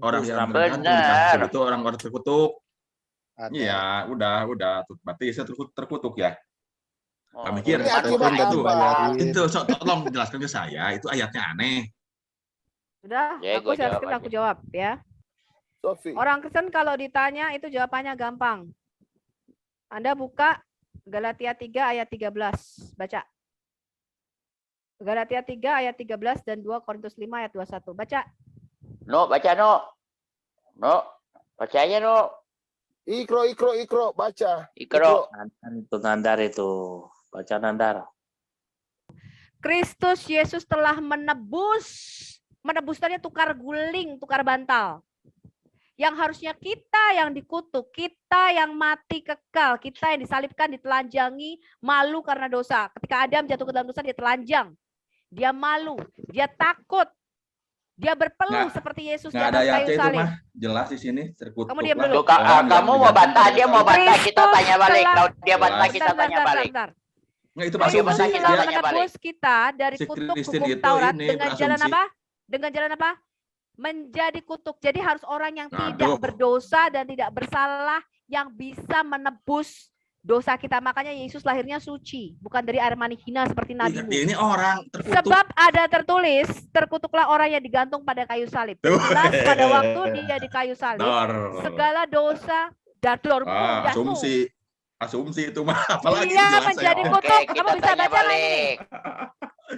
Orang yang Nah, tergantung di kasur itu orang-orang terkutuk. Ada. Iya, udah. Berarti saya terkutuk ya. Oh, Mikir, Ini akibat itu, apa? itu, tolong jelaskan ke saya. Itu ayatnya aneh. Sudah, Ya, aku gua jawab jelaskan, aku aja. jawab ya. Sofi. Orang Kristen kalau ditanya itu jawabannya gampang. Anda buka Galatia 3 ayat 13, baca. Galatia 3 ayat 13 dan 2 Korintus 5 ayat 21. Baca. No, baca no. No, baca aja no. Ikro, baca. Ikro. Itu Nandar itu. Baca Nandar. Kristus Yesus telah menebus. Menebus tadi tukar guling, tukar bantal. Yang harusnya kita yang dikutuk, kita yang mati kekal, kita yang disalibkan, ditelanjangi, malu karena dosa. Ketika Adam jatuh ke dalam dosa, dia telanjang. Dia malu, dia takut. Dia berpeluh seperti Yesus di Nggak ada atas kayu ayatnya itu salib. mah. Jelas di sini terkutuk. Kamu diam lah. dulu. Orang yang Kamu mau digantung bantah, pada dia mau kasur. bantah, kita Kristus tanya balik. telah- Kalau dia bantah, kita Bentar, tanya balik. bentar. Nggak, itu Bagi asumsi bantah Kristus kita telah dia. tanya menebus kita dari Si kutuk Kristen hukum itu Taurat ini dengan jalan berasumsi. apa? Dengan jalan apa? Menjadi kutuk. Jadi harus orang yang Aduh. tidak berdosa dan tidak bersalah yang bisa menebus dosa kita. Makanya Yesus lahirnya suci, bukan dari air mani hina seperti nabimu. Ini orang terkutuk. Sebab ada tertulis, terkutuklah orang yang digantung pada kayu salib. Tuh. Jelas pada waktu dia di kayu salib, Dor. segala dosa dador Asumsi itu mah. Apalagi Dia jelas menjadi saya. kutuk. Oke, Kamu kita bisa tanya baca nggak ini? balik.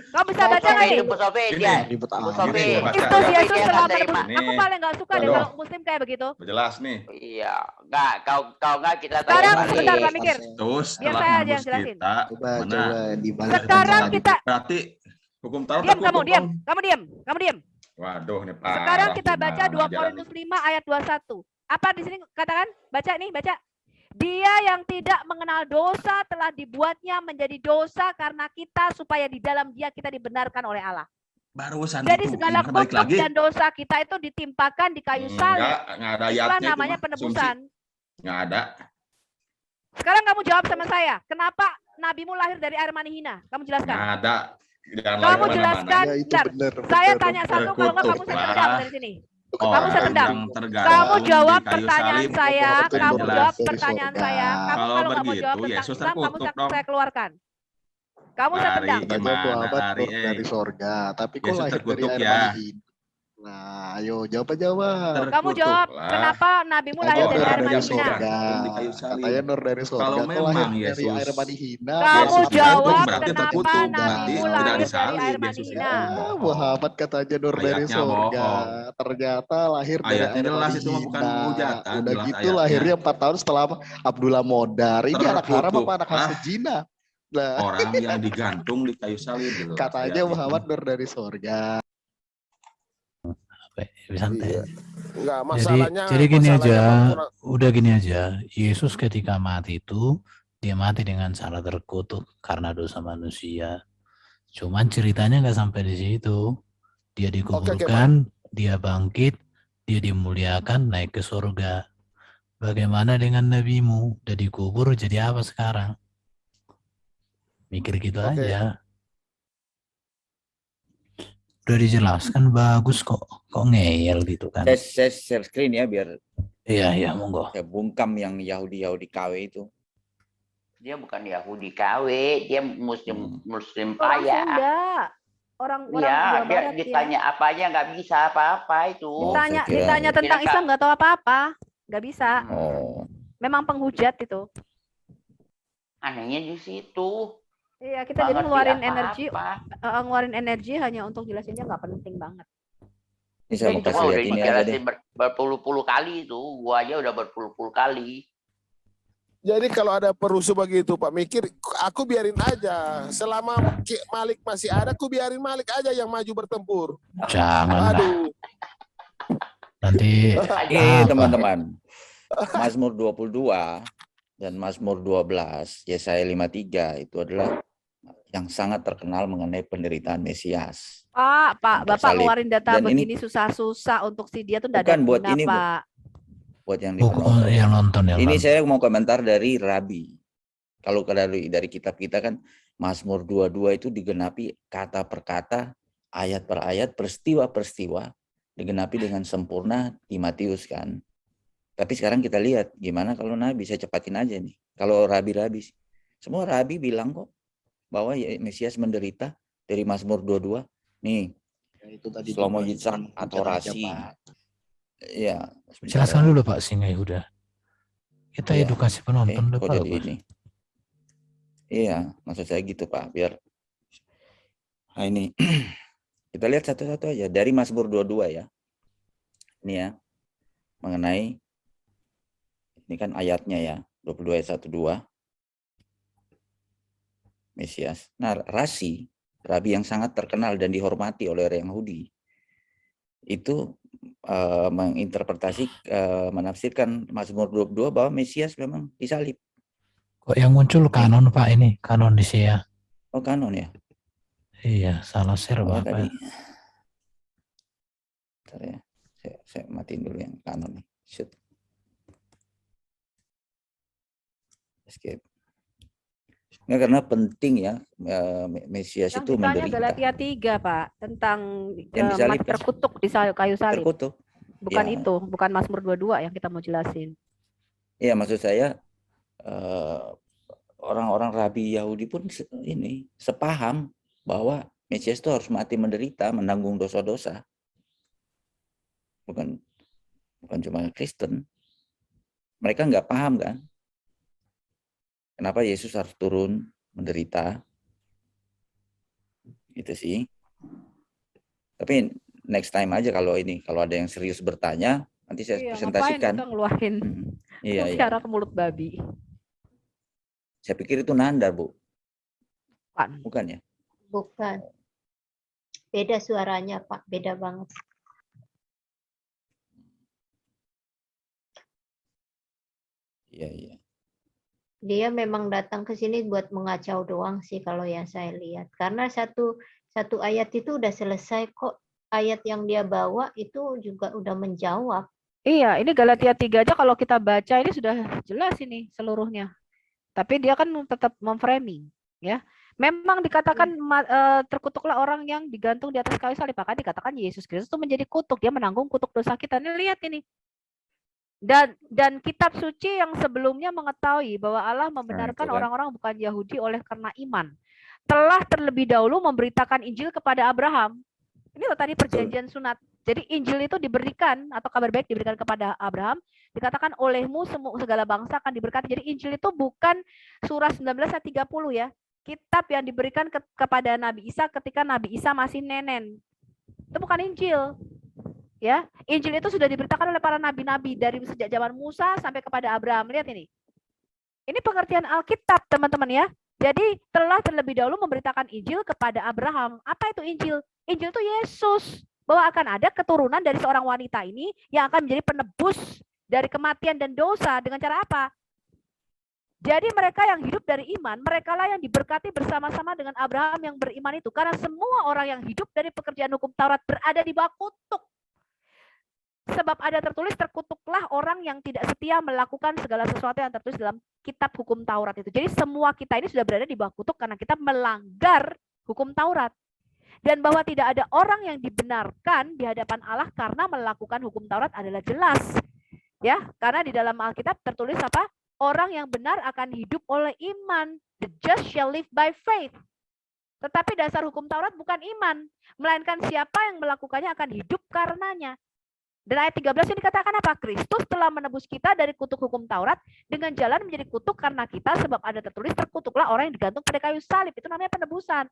Kamu bisa baca nggak Sofi, ini? Bu Sofi, Ini. dia. Ribet Bu amat. Sofi. Ini, baca. Kristus Sofi, Yesus dia telah nggak menebus. terima. Aku paling nggak suka deh Aduh. kalau Muslim kayak begitu. Jelas nih. Iya, enggak, kau enggak kita tanya Sekarang balik. sebentar Pak Mikir. Terus Biar setelah saya aja yang menebus jelasin. kita, Coba mana? dibalik. Sekarang kita Berarti hukum Taurat diam, terkutuk kamu diam, dong. kamu diam. Waduh, ini parah. Sekarang kita baca Gimana 2 jalan Korintus ini? 5 ayat 21. Apa di sini katakan? Baca nih, baca. Dia yang tidak mengenal dosa telah dibuatnya menjadi dosa karena kita supaya di dalam dia kita dibenarkan oleh Allah. Barusan Jadi itu. segala Gimana balik kutuk lagi? dan dosa kita itu ditimpakan di kayu salib. Enggak ada Itulah ayatnya itu namanya mah. penebusan. Enggak ada. Sekarang kamu jawab sama saya. Kenapa nabimu lahir dari air mani hina? Kamu jelaskan. Enggak ada. Jangan Kamu lagi kemana-mana. jelaskan. Ya, itu Bentar. benar. Saya benar. tanya satu, kalau nggak kamu saya Terkutuk tendang lah. dari sini. Orang Kamu saya tendang. yang tergantung Kamu jawab di kayu pertanyaan salib. saya. Itu Kamu jelas. jawab Dari pertanyaan surga. saya. Kamu Kalau kalau nggak mau begitu, jawab tentang Yesus Islam, kamu terkutuk dong. saya keluarkan. Kamu saya Mari. tendang. Katanya Gimana, Muhammad Ari, turun dari sorga, tapi kok Yesus lahir dari terkutuk air ya. mani hina? Nah, ayo jawab. Kamu jawab lah. kenapa nabimu Katanya lahir Oh, dari nur air ada mani dari yang hina? sorga. gantung di kayu salib. Katanya nur dari sorga. Kalau Kok lahir memang dari Yesus- air mani hina? Kamu Yesus jawab gantung berarti kenapa terkutuk. nabimu Berarti tidak lahir dari disalib air mani Yesus hina? itu. Muhammad katanya nur dari Ayatnya sorga. bohong. Ternyata lahir dari Ayatnya air jelas mani itu mah bukan hina. hujatan, Udah jelas gitu ayatnya. lahirnya 4 tahun setelah Abdullah Modar. Ini anak haram Terkutuk apa anak lah. hasil zina? Nah, Orang yang digantung di kayu salib. Jelas katanya ayat Muhammad itu. nur dari sorga. Santai. Iya. Enggak, Jadi gini aja, kurang- udah gini aja. Yesus ketika mati itu dia mati dengan cara terkutuk karena dosa manusia. Cuman ceritanya nggak sampai di situ. Dia dikuburkan, dia bangkit, dia dimuliakan, naik ke surga. Bagaimana dengan nabimu? Udah dikubur, jadi apa sekarang? Mikir gitu Oke. aja. Udah dijelaskan bagus kok. Kok ngeyel gitu kan? Saya share screen ya biar Iya, monggo. saya bungkam yang Yahudi KW itu. Dia bukan Yahudi KW, dia Muslim Orang payah. Sunda. Orang Iya, Jawa dia Barat ya. ditanya apa aja nggak bisa apa-apa itu. Oh, Ditanya, saya kira- ditanya tentang Kira- Islam nggak tahu apa-apa. Nggak bisa. Oh, Memang penghujat itu. Anehnya di situ. Iya, kita Nggak jadi ngerti ngeluarin apa-apa. ngeluarin energi hanya untuk jelasinnya nggak penting banget. ini saya mau Jadi kasih Gua lihat udah ini aja deh. dijelasin berpuluh-puluh kali itu. Gua aja udah berpuluh-puluh kali. Jadi kalau ada perusuh begitu Pak Mikir, aku biarin aja. Selama Malik masih ada, aku biarin Malik aja yang maju bertempur. Jangan lah. Aduh. Nanti Oke, apa? teman-teman. Mazmur 22 dan Mazmur 12, Yesaya 53 itu adalah yang sangat terkenal mengenai penderitaan Mesias. Pak, Bapak Salib. ngeluarin data Dan ini- begini susah-susah untuk si dia tuh nggak ada Bukan buat guna, ini, Bu. Pak. Buat yang Oh, penonton. yang nonton yang Ini nonton. saya mau komentar dari Rabi. Kalau dari kitab kita kan Mazmur 22 itu digenapi kata per kata, ayat per ayat, peristiwa-peristiwa digenapi dengan sempurna di Matius kan. Tapi sekarang kita lihat gimana kalau Nabi, saya cepatin aja nih. Kalau rabi-rabi, semua rabi bilang kok bahwa Mesias menderita dari Mazmur 22. Nih, Ya, itu tadi Shlomo juga Yitzhak cuman atau hujat aja, Rasi. Pak. Ya, Jelaskan dulu Pak Singa Yehuda. Kita Iya. edukasi penonton Kok Pak. jadi ini. Iya, maksud saya gitu Pak, biar nah ini kita lihat satu-satu aja dari Mazmur 22 ya. Ini ya, mengenai ini kan ayatnya ya, 22 ayat 1-2. Mesias. Nah, Rasi, rabi yang sangat terkenal dan dihormati oleh orang Yahudi, itu menafsirkan Mazmur 22 bahwa Mesias memang disalib. Kok yang muncul kanon Pak ini, kanon di Sia. Oh, kanon ya? Iya, salah share Oh, Bapak. tadi. Bentar ya. Saya matiin dulu yang kanon nih. Shoot. Escape. Nggak, karena penting ya, Mesias Yang itu ditanya menderita. Galatia 3, Pak, tentang Yang disalib, mati kan? terkutuk di kayu salib. Terkutuk. Bukan Ya. itu, bukan Mazmur 22 yang kita mau jelasin. Iya, maksud saya orang-orang rabi Yahudi pun ini sepaham bahwa Mesias itu harus mati menderita, menanggung dosa-dosa. Bukan cuma Kristen. Mereka nggak paham kan? Kenapa Yesus harus turun menderita? Gitu sih. Tapi next time aja kalau ada yang serius bertanya, nanti saya presentasikan. Ngapain kita ngeluarin Iya. mutiara ke mulut babi? Saya pikir itu nandar, Bu. Bukan ya? Bukan. Beda suaranya, Pak. Beda banget. Iya. Dia memang datang ke sini buat mengacau doang sih kalau yang saya lihat. Karena satu ayat itu udah selesai kok. Ayat yang dia bawa itu juga udah menjawab. Iya, ini Galatia 3 aja kalau kita baca ini sudah jelas ini seluruhnya. Tapi dia kan tetap memframing, ya. Memang dikatakan terkutuklah orang yang digantung di atas kayu salib. Maka dikatakan Yesus Kristus itu menjadi kutuk, dia menanggung kutuk dosa kita. Ini lihat ini. Dan kitab suci yang sebelumnya mengetahui bahwa Allah membenarkan orang-orang bukan Yahudi oleh karena iman, telah terlebih dahulu memberitakan Injil kepada Abraham. Ini loh tadi perjanjian sunat. Jadi Injil itu diberikan atau kabar baik diberikan kepada Abraham, dikatakan olehmu segala bangsa akan diberkati. Jadi Injil itu bukan surah 19 ayat 30 ya. Kitab yang diberikan kepada Nabi Isa ketika Nabi Isa masih nenen. Itu bukan Injil. Ya, Injil itu sudah diberitakan oleh para nabi-nabi dari sejak zaman Musa sampai kepada Abraham. Lihat ini. Ini pengertian Alkitab, teman-teman ya. Jadi telah terlebih dahulu memberitakan Injil kepada Abraham. Apa itu Injil? Injil itu Yesus. Bahwa akan ada keturunan dari seorang wanita ini yang akan menjadi penebus dari kematian dan dosa. Dengan cara apa? Jadi mereka yang hidup dari iman, mereka lah yang diberkati bersama-sama dengan Abraham yang beriman itu. Karena semua orang yang hidup dari pekerjaan hukum Taurat berada di bawah kutuk. Sebab ada tertulis, terkutuklah orang yang tidak setia melakukan segala sesuatu yang tertulis dalam kitab hukum Taurat itu. Jadi semua kita ini sudah berada di bawah kutuk karena kita melanggar hukum Taurat. Dan bahwa tidak ada orang yang dibenarkan di hadapan Allah karena melakukan hukum Taurat adalah jelas. Ya, karena di dalam Alkitab tertulis apa? Orang yang benar akan hidup oleh iman. The just shall live by faith. Tetapi dasar hukum Taurat bukan iman, melainkan siapa yang melakukannya akan hidup karenanya. Dan ayat 13 ini dikatakan apa? Kristus telah menebus kita dari kutuk hukum Taurat dengan jalan menjadi kutuk karena kita, sebab ada tertulis terkutuklah orang yang digantung pada kayu salib. Itu namanya penebusan.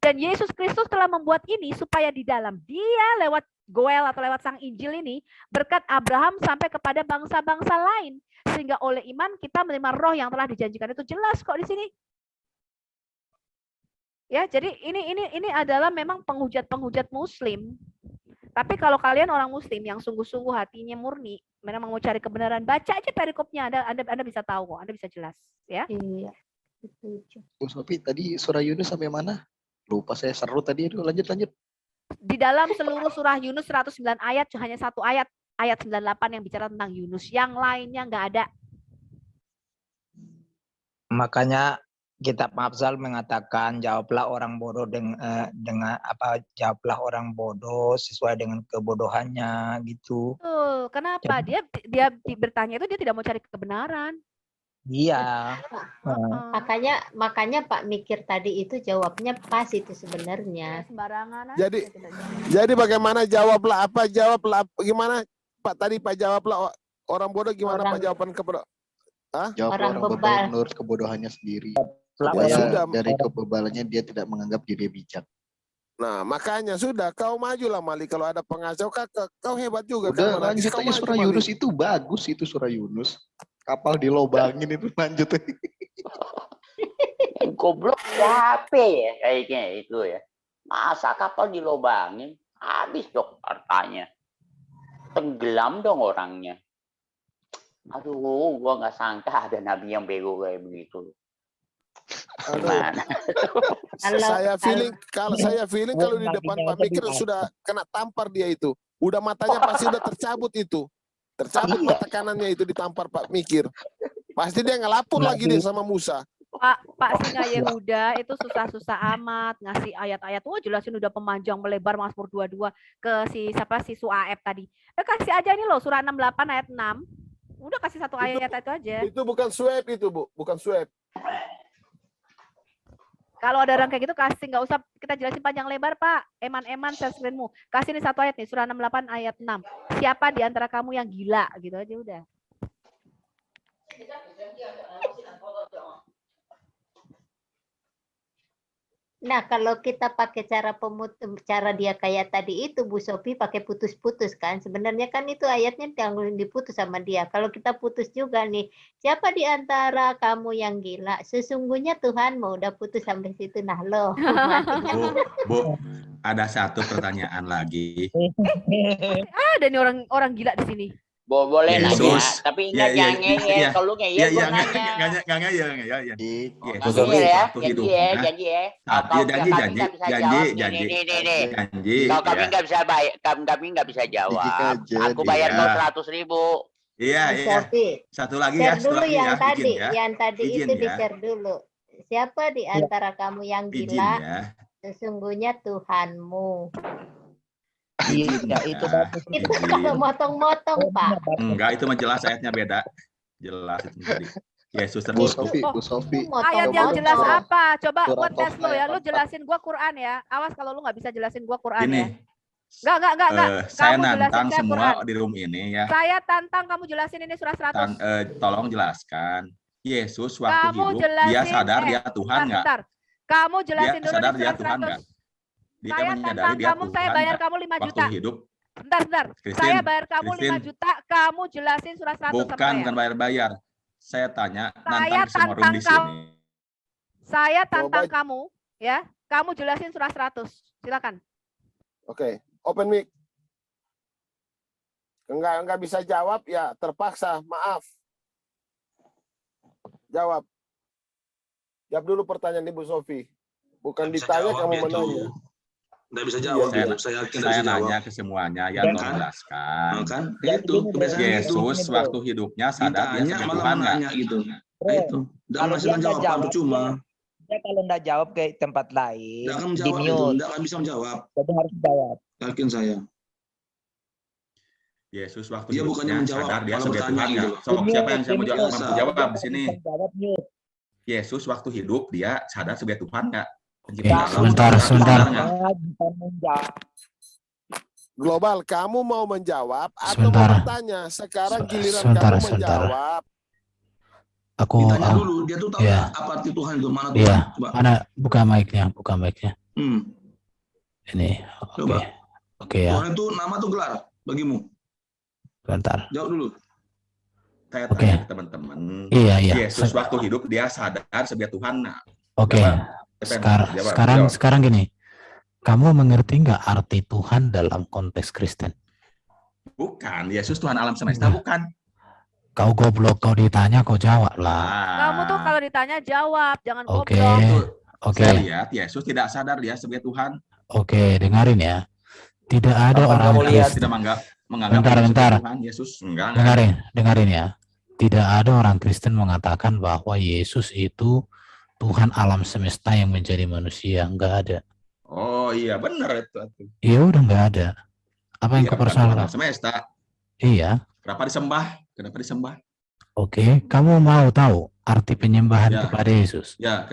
Dan Yesus Kristus telah membuat ini supaya di dalam dia lewat Goel atau lewat sang Injil ini berkat Abraham sampai kepada bangsa-bangsa lain. Sehingga oleh iman kita menerima roh yang telah dijanjikan. Itu jelas kok di sini. Ya, jadi ini adalah memang penghujat-penghujat Muslim. Tapi kalau kalian orang Muslim yang sungguh-sungguh hatinya murni, memang mau cari kebenaran, baca aja perikopnya, Anda bisa tahu kok, Anda bisa jelas, ya. Iya. Bu Sofi, tadi surah Yunus sampai mana? Lupa saya seru tadi. Aduh, lanjut. Di dalam seluruh surah Yunus 109 ayat, hanya satu ayat 98 yang bicara tentang Yunus, yang lainnya nggak ada. Makanya kitab Mafsal mengatakan jawablah orang bodoh jawablah orang bodoh sesuai dengan kebodohannya gitu. Tuh, kenapa? Dia bertanya itu dia tidak mau cari kebenaran. Iya. Makanya Pak Mikir tadi itu jawabnya pas itu sebenarnya. Sembarangan aja. Jadi bagaimana jawablah gimana Pak tadi Pak jawablah orang bodoh gimana Pak jawaban kepada Jawab orang bebal menurut kebodohannya sendiri. Sudah. Dari kebebalannya dia tidak menganggap diri bijak. Nah, makanya sudah kau majulah Mali, kalau ada pengacau kau hebat juga. Udah lanjut aja surah Yunus itu bagus itu surah Yunus. Kapal dilobangin itu lanjut. Goblok siapa ya kayaknya itu ya. Masa kapal dilobangin? Habis dong hartanya. Tenggelam dong orangnya. Aduh, gua nggak sangka ada nabi yang bego kayak begitu. Saya feeling kalau di depan Pak Mikir sudah kena tampar dia itu. Udah matanya pasti udah tercabut itu. Tercabut mata kanannya itu ditampar Pak Mikir. Pasti dia ngelapor lagi dia sama Musa. Pak Singa Yehuda itu susah-susah amat ngasih ayat-ayat. Jelasin udah pemanjang melebar Mazmur 22 ke si Su'aib tadi. Kasih aja ini loh surah 68 ayat 6. Udah kasih satu ayat itu aja. Itu bukan swab itu, Bu. Bukan swab. Kalau ada orang kayak gitu kasih, nggak usah kita jelasin panjang lebar, Pak. Eman-eman share screen-mu. Kasih nih satu ayat nih, surah 68 ayat 6. Siapa di antara kamu yang gila? Gitu aja udah. Nah, kalau kita pakai cara dia kayak tadi itu, Bu Sofi pakai putus-putus kan. Sebenarnya kan itu ayatnya yang diputus sama dia. Kalau kita putus juga nih, siapa di antara kamu yang gila? Sesungguhnya Tuhanmu udah putus sampai situ. Nah, loh. Bu, ada satu pertanyaan lagi. Ada nih orang gila di sini. Boleh nanya, tapi ingat jangan ngeyel. Kalau ngeyel gue nanya. Nggak ngeyel. Janji ya. Kalau kami nggak bisa bayar, kami nggak bisa jawab. Aku bayar kau 100.000. Iya. Satu lagi ya. Share dulu yang tadi itu di-share dulu. Siapa di antara kamu yang gila? Sesungguhnya Tuhanmu. Iya, itu bagus. Itu kalau motong-motong, Pak. Enggak, itu mah jelas ayatnya beda. Jelas itu tadi. Yesus terkutuk. Bu Sofi. Ayat yang jelas apa? Coba buat tes lo ya. Lu jelasin gua Quran ya. Awas kalau lu nggak bisa jelasin gua Quran ya. Enggak. Saya nantang semua di room ini ya. Saya tantang kamu jelasin ini surah 100. Tolong jelaskan. Yesus waktu hidup dia sadar dia Tuhan nggak? Kamu jelasin dulu sadar di dia surah Tuhan 100. nggak? Dia Saya tantang kamu, saya bayar kamu 5 juta. Waktu hidup. Bentar. Saya bayar kamu 5 juta, kamu jelasin surah 100 bukan bayar. Saya tanya nantang semua room di sini. Saya tantang kamu, ya. Kamu jelasin surah 100. Silakan. Oke, open mic. Enggak bisa jawab ya, terpaksa. Maaf. Jawab. Jawab dulu pertanyaan Ibu Sofi. Bukan ditanya kamu menanya. Nggak bisa jawab. Saya nanya ke semuanya yang menjelaskan. Kan itu Yesus waktu hidupnya sadar dia sebagai Tuhan nggak? Gitu. Itu. Dan masih menjawab percuma. Dia kalau nggak jawab ke tempat lain, di mute. Nggak bisa menjawab. Jadi harus jawab. Yakin saya. Yesus waktu dia bukannya menjawab, sadar dia sebagai Tuhan nggak? Siapa yang mampu jawab di sini? Yesus waktu hidup dia sadar sebagai Tuhan nggak? Sebentar. Global, kamu mau menjawab atau mau bertanya? Sekarang giliran kamu menjawab. Aku ditanya dulu, dia tuh tahu apa arti Tuhan itu, mana Tuhan? Iya, mana buka mic-nya. Ini, oke ya. Tuhan itu nama tuh gelar bagimu. Sebentar. Jawab dulu. Saya tanya teman-teman. Iya. Yesus waktu hidup dia sadar sebagai Tuhan nggak? Oke. Sekarang gini, kamu mengerti nggak arti Tuhan dalam konteks Kristen? Bukan, Yesus Tuhan alam semesta bukan. Kau goblok, kau ditanya kau jawab lah. Kamu tuh kalau ditanya jawab, jangan goblok. Oke. Saya lihat Yesus tidak sadar dia sebagai Tuhan. Oke, dengarin ya. Tidak ada orang Kristen. Tidak menganggap Tuhan Yesus enggak. Dengarin ya. Tidak ada orang Kristen mengatakan bahwa Yesus itu Tuhan alam semesta yang menjadi manusia, nggak ada. Oh iya benar itu. Ya udah nggak ada. Apa yang kau bukan Tuhan persoalkan? alam semesta. Iya. Kenapa disembah? Kenapa disembah? Oke, kamu mau tahu arti penyembahan kepada Yesus? Ya,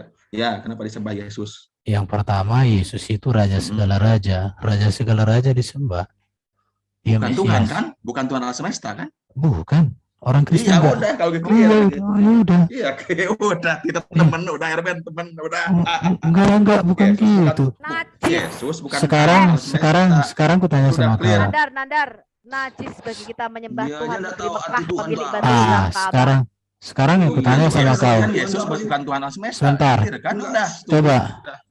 kenapa disembah Yesus? Yang pertama, Yesus itu Raja segala raja. Raja segala raja disembah. Dia bukan Mesias. Tuhan kan? Bukan Tuhan alam semesta kan? Bukan. Orang Kristen. Iya udah kalau gitu. Udah. Iya, udah. Kita temen, udah Erben temen, udah. Enggak, bukan gitu. Yesus bukan. Sekarang ku tanya sama kau. Nandar. Najis bagi kita menyembah Tuhan di Mekah pemilik batu Islam. Sekarang yang kutanya sama kau. Yesus bukan Tuhan alam semesta. Sebentar. Kan?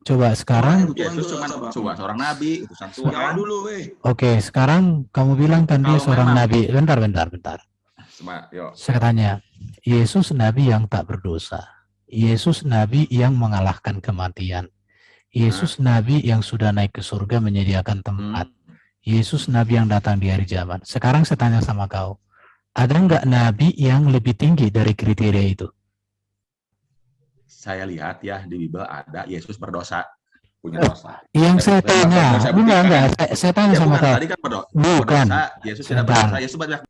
Coba sekarang. Yesus cuma seorang nabi, utusan Tuhan. Oke, sekarang kamu bilang kan dia seorang nabi. Bentar. Saya tanya, Yesus nabi yang tak berdosa. Yesus nabi yang mengalahkan kematian. Yesus nabi yang sudah naik ke surga menyediakan tempat. Yesus nabi yang datang di hari zaman. Sekarang saya tanya sama kau, ada nggak nabi yang lebih tinggi dari kriteria itu? Saya lihat ya di Bible ada Yesus berdosa, punya dosa. Yang saya tanya, saya tanya sama kau. Tadi kan Bukan. Yesus tidak berdosa. Yesus banyak.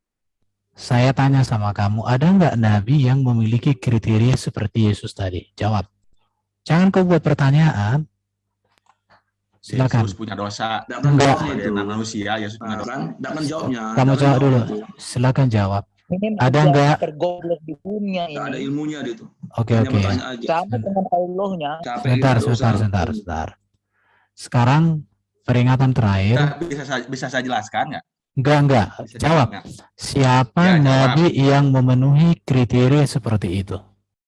Saya tanya sama kamu, ada nggak nabi yang memiliki kriteria seperti Yesus tadi? Jawab. Jangan kau buat pertanyaan. Silakan. Yesus punya dosa. Enggak. Manusia, Yesus punya dosa. Kamu jawab dulu. Silakan jawab. Ini ada enggak tergoblok di dunia ini? Ada ilmunya itu. Oke. Sama dengan Allahnya. Sebentar. Sekarang peringatan terakhir. Bisa saya jelaskan nggak? Enggak. Jawab. Siapa nabi yang memenuhi kriteria seperti itu?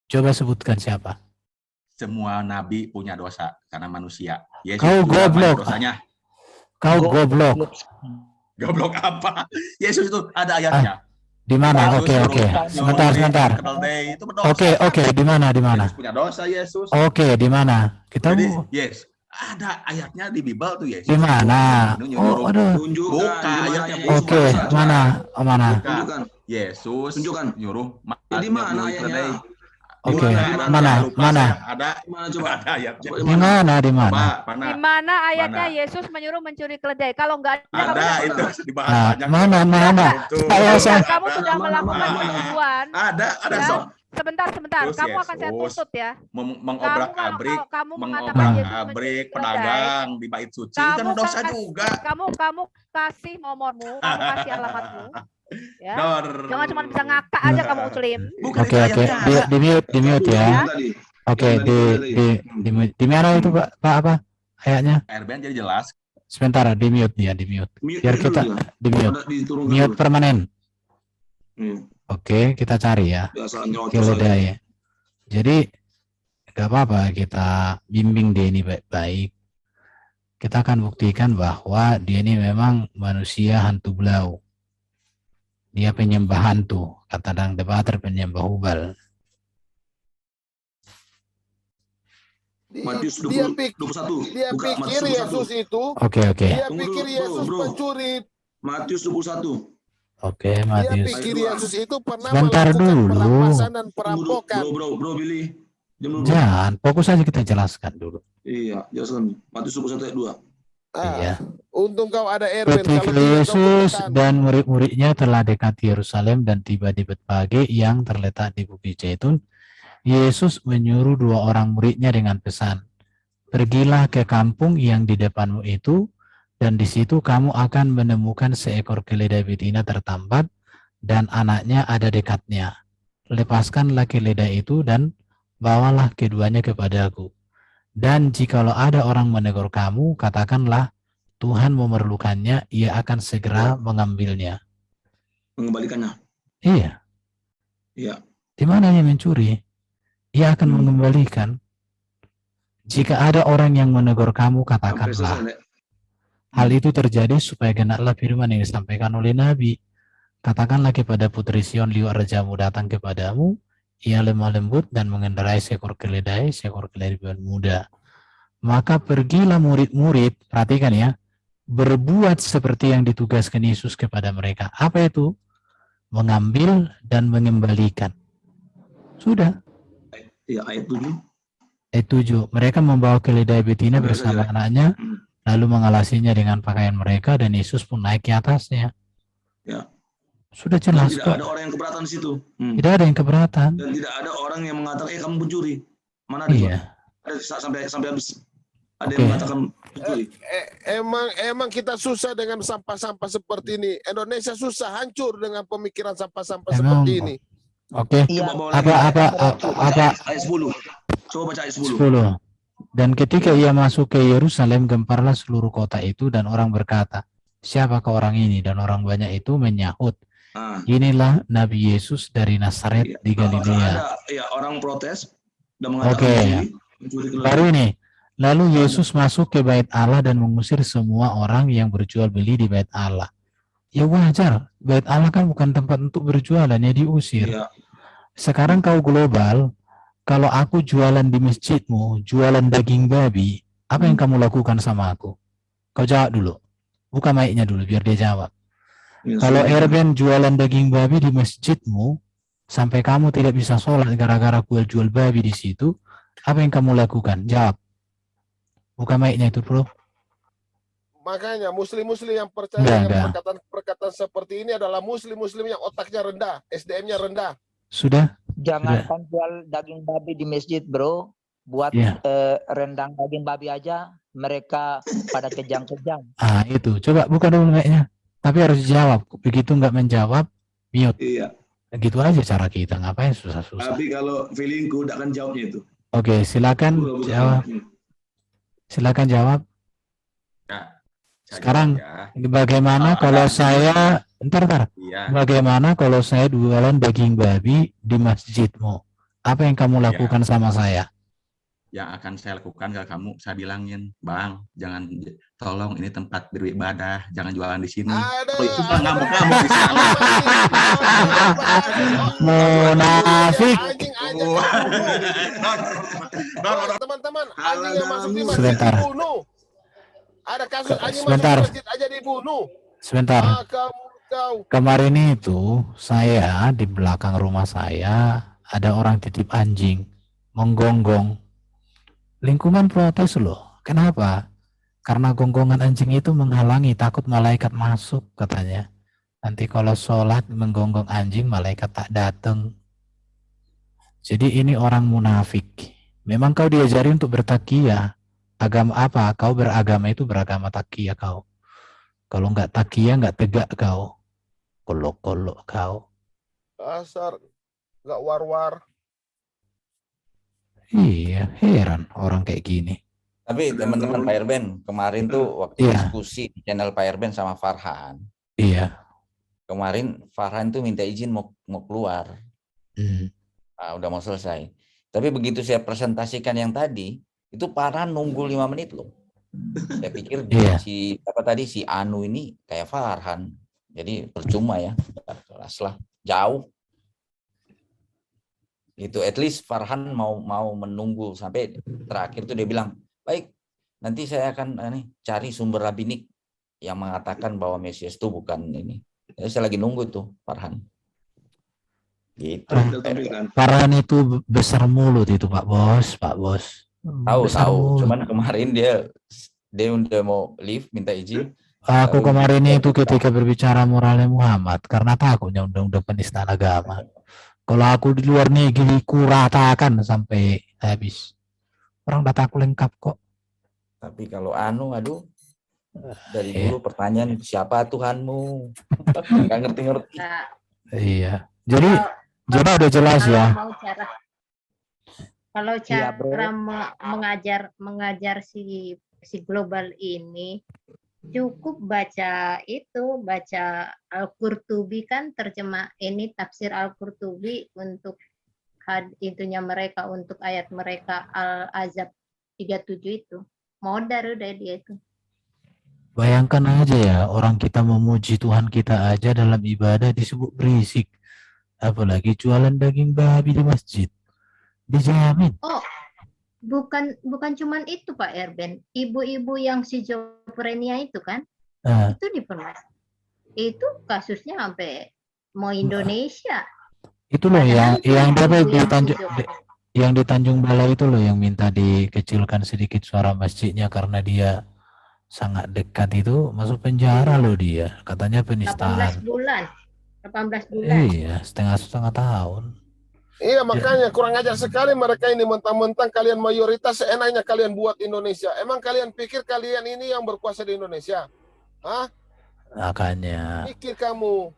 Coba sebutkan siapa. Semua nabi punya dosa karena manusia. Yesus kau goblok. Kau goblok. Goblok apa? Yesus itu ada ayatnya. Di mana? Oke. Sebentar. Oke. Di mana? Yesus punya dosa Yesus. Oke, di mana? Kita Yes. Ada ayatnya di Bible tuh Yesus. Di mana? Oh, aduh. Buka ayatnya. Oke, mana? Yesus nyuruh. Di mana ayatnya? Oke, mana? Ada ayatnya. Di mana? Di mana ayatnya Yesus menyuruh mencuri keledai? Kalau enggak ada itu dibahas banyak. Mana? Kamu sudah melakukan penipuan. Ada sob. Sebentar. Kamu akan saya tuntut ya. Mengobrak-abrik pedagang di bait suci kan dosa juga. Kamu kasih nomormu, kamu kasih alamatmu. Ya. Jangan cuma bisa ngakak aja kamu muslim. Oke. Di mute ya. Oke, di mana itu Pak apa ayatnya? Erben jadi jelas. Sebentar, di mute. Biar kita di mute. Mute permanen. Oke, kita cari ya. Keledai. Jadi nggak apa-apa kita bimbing dia ini baik-baik. Kita akan buktikan bahwa dia ini memang manusia hantu belau. Dia penyembah hantu, kata Dang Debater penyembah Hubal. Dia pikir Yesus itu. Oke. Dia pikir Yesus pencuri. Matius 21. Oke, Matius. Dia pikir Yesus itu pernah sebentar melakukan dulu. perampasan dan perampokan. Bro, Billy. Jangan, fokus saja kita jelaskan dulu. Iya, jelaskan. Matius 21 ayat 2. Iya. Untung kau ada Erben. Ketika Yesus dan murid-muridnya telah dekat Yerusalem dan tiba di Betfage yang terletak di Bukit Zaitun, Yesus menyuruh 2 orang muridnya dengan pesan, "Pergilah ke kampung yang di depanmu itu, dan di situ kamu akan menemukan seekor keledai betina tertambat dan anaknya ada dekatnya. Lepaskanlah keledai itu dan bawalah keduanya kepadaku. Dan jikalau ada orang menegur kamu, katakanlah, Tuhan memerlukannya, ia akan segera mengambilnya." Mengembalikannya. Iya. Di mana dia mencuri? Ia akan mengembalikan. Jika ada orang yang menegur kamu, katakanlah. Hal itu terjadi supaya genaplah firman yang disampaikan oleh Nabi. Katakanlah kepada putri Sion, lihat rajamu datang kepadamu. Ia lemah lembut dan mengendarai seekor keledai muda. Maka pergilah murid-murid, perhatikan ya, berbuat seperti yang ditugaskan Yesus kepada mereka. Apa itu? Mengambil dan mengembalikan. Sudah. Iya, ayat 7. Ayat 7. Mereka membawa keledai betina Sampai bersama saja. anaknya, lalu mengalasinya dengan pakaian mereka, dan Yesus pun naik ke atasnya. Ya. Sudah Dan jelas tidak kok. ada orang yang keberatan di situ. Tidak ada yang keberatan. Dan tidak ada orang yang mengatakan, kamu pencuri. Mana ada? Iya. Ada sampai habis. Ada Oke. yang mengatakan pencuri. Emang kita susah dengan sampah-sampah seperti ini. Indonesia susah, hancur dengan pemikiran sampah-sampah Emang, seperti ini. Oke. Iya. Apa Ayat 10. Coba baca ayat 10. 10. Dan ketika ia masuk ke Yerusalem, gemparlah seluruh kota itu, dan orang berkata, siapakah orang ini? Dan orang banyak itu menyahut, inilah Nabi Yesus dari Nazaret di Galilea. Ada orang protes dan mengatakan Oke. Baru ini. Lalu Yesus masuk ke bait Allah dan mengusir semua orang yang berjual beli di bait Allah. Ya wajar, bait Allah kan bukan tempat untuk berjualan, ya diusir. Iya. Sekarang kau global, kalau aku jualan di masjidmu, jualan daging babi, apa yang kamu lakukan sama aku? Kau jawab dulu. Buka mic-nya dulu biar dia jawab. Ya, kalau Erben jualan daging babi di masjidmu, sampai kamu tidak bisa sholat gara-gara jual babi di situ, apa yang kamu lakukan? Jawab. Buka mic-nya itu, bro. Makanya muslim-muslim yang percaya dengan perkataan seperti ini adalah muslim-muslim yang otaknya rendah, SDM-nya rendah. Sudah? Jangankan jual daging babi di masjid, bro. Buat rendang daging babi aja, mereka pada kejang-kejang. Ah, itu. Coba buka dulu mic-nya. Tapi harus dijawab. Begitu nggak menjawab, mute. Iya. Gitu aja cara kita. Ngapain susah-susah. Tapi kalau feelingku tidak akan jawabnya itu. Oke, silakan jawab. Silakan jawab. Ya, sekarang ya. Bagaimana kalau saya Iya. Bagaimana kalau saya jualan daging babi di masjidmu? Apa yang kamu lakukan sama saya? Yang akan saya lakukan ke kamu, saya bilangin, Bang, jangan, tolong ini tempat beribadah, jangan jualan di sini. Oh, itu ngamuk-ngamuk di sana. Munafik. Teman-teman, anjing yang masuk di masjid Sebentar. dibunuh. Ada kasus anjing Sebentar. masuk di masjid aja dibunuh. Sebentar. Kau. Kemarin itu saya di belakang rumah saya ada orang titip anjing menggonggong. Lingkungan protes loh. Kenapa? Karena gonggongan anjing itu menghalangi, takut malaikat masuk katanya. Nanti kalau sholat menggonggong anjing, malaikat tak datang. Jadi ini orang munafik. Memang kau diajari untuk bertakiyah. Agama apa? Kau beragama itu beragama takiyah kau. Kalau nggak takiyah, nggak tegak kau. Kolok-kolok kau. Dasar nggak war-war. Iya, heran orang kayak gini. Tapi teman-teman Pak Erben, kemarin tuh waktu diskusi di channel Pak Erben sama Farhan. Iya. Kemarin Farhan tuh minta izin mau keluar. Udah mau selesai. Tapi begitu saya presentasikan yang tadi, itu Farhan nunggu 5 menit loh. Saya pikir si Anu ini kayak Farhan. Jadi percuma ya. Kelas lah, jauh. Itu at least Farhan mau menunggu sampai terakhir tuh dia bilang, baik, nanti saya akan cari sumber rabbinik yang mengatakan bahwa Mesias itu bukan ini. Jadi saya lagi nunggu tuh Farhan. Gitu. Farhan itu besar mulut itu Pak Bos. Tahu. Cuman kemarin dia udah mau leave, minta izin. Aku kemarin itu ketika berbicara moralnya Muhammad karena takutnya undang-undang penistaan agama. Kalau aku di luar negeri ku ratakan sampai habis. Orang data aku lengkap kok. Tapi kalau dari dulu pertanyaan siapa Tuhanmu? Nggak ngerti-ngerti. Iya. Jadi udah jelas ya. Kalau cara mengajar si global ini cukup baca Al-Qurtubi kan terjemah ini tafsir Al-Qurtubi untuk itunya mereka untuk ayat mereka Al-Ahzab 37 itu. Modar udah dia itu. Bayangkan aja ya, orang kita memuji Tuhan kita aja dalam ibadah disebut berisik. Apalagi jualan daging babi di masjid. Dijamin. Oh, bukan cuman itu Pak Erben. Ibu-ibu yang schizophrenia itu kan, itu dipermas. Itu kasusnya sampai mau Indonesia. Itu loh yang dapat yang di Tanjung Balai itu loh yang minta dikecilkan sedikit suara masjidnya karena dia sangat dekat itu, masuk penjara loh dia. Katanya 18 penistaan. bulan. 18 bulan. Iya, setengah tahun. Iya, makanya kurang ajar sekali mereka ini, mentang-mentang kalian mayoritas, seenaknya kalian buat Indonesia. Emang kalian pikir kalian ini yang berkuasa di Indonesia? Hah? Makanya. Pikir kamu.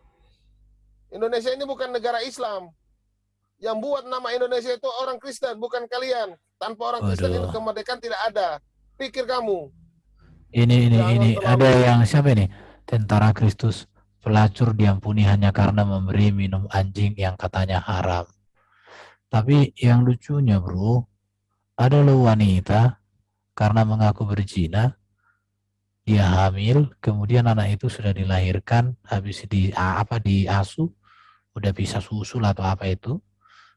Indonesia ini bukan negara Islam. Yang buat nama Indonesia itu orang Kristen, bukan kalian. Tanpa orang Kristen ini kemerdekaan tidak ada. Pikir kamu. Ini ada yang siapa ini? Tentara Kristus, pelacur diampuni hanya karena memberi minum anjing yang katanya haram. Tapi yang lucunya bro, ada loh wanita karena mengaku berzina, dia hamil, kemudian anak itu sudah dilahirkan, habis diasuh, udah bisa susul atau apa itu,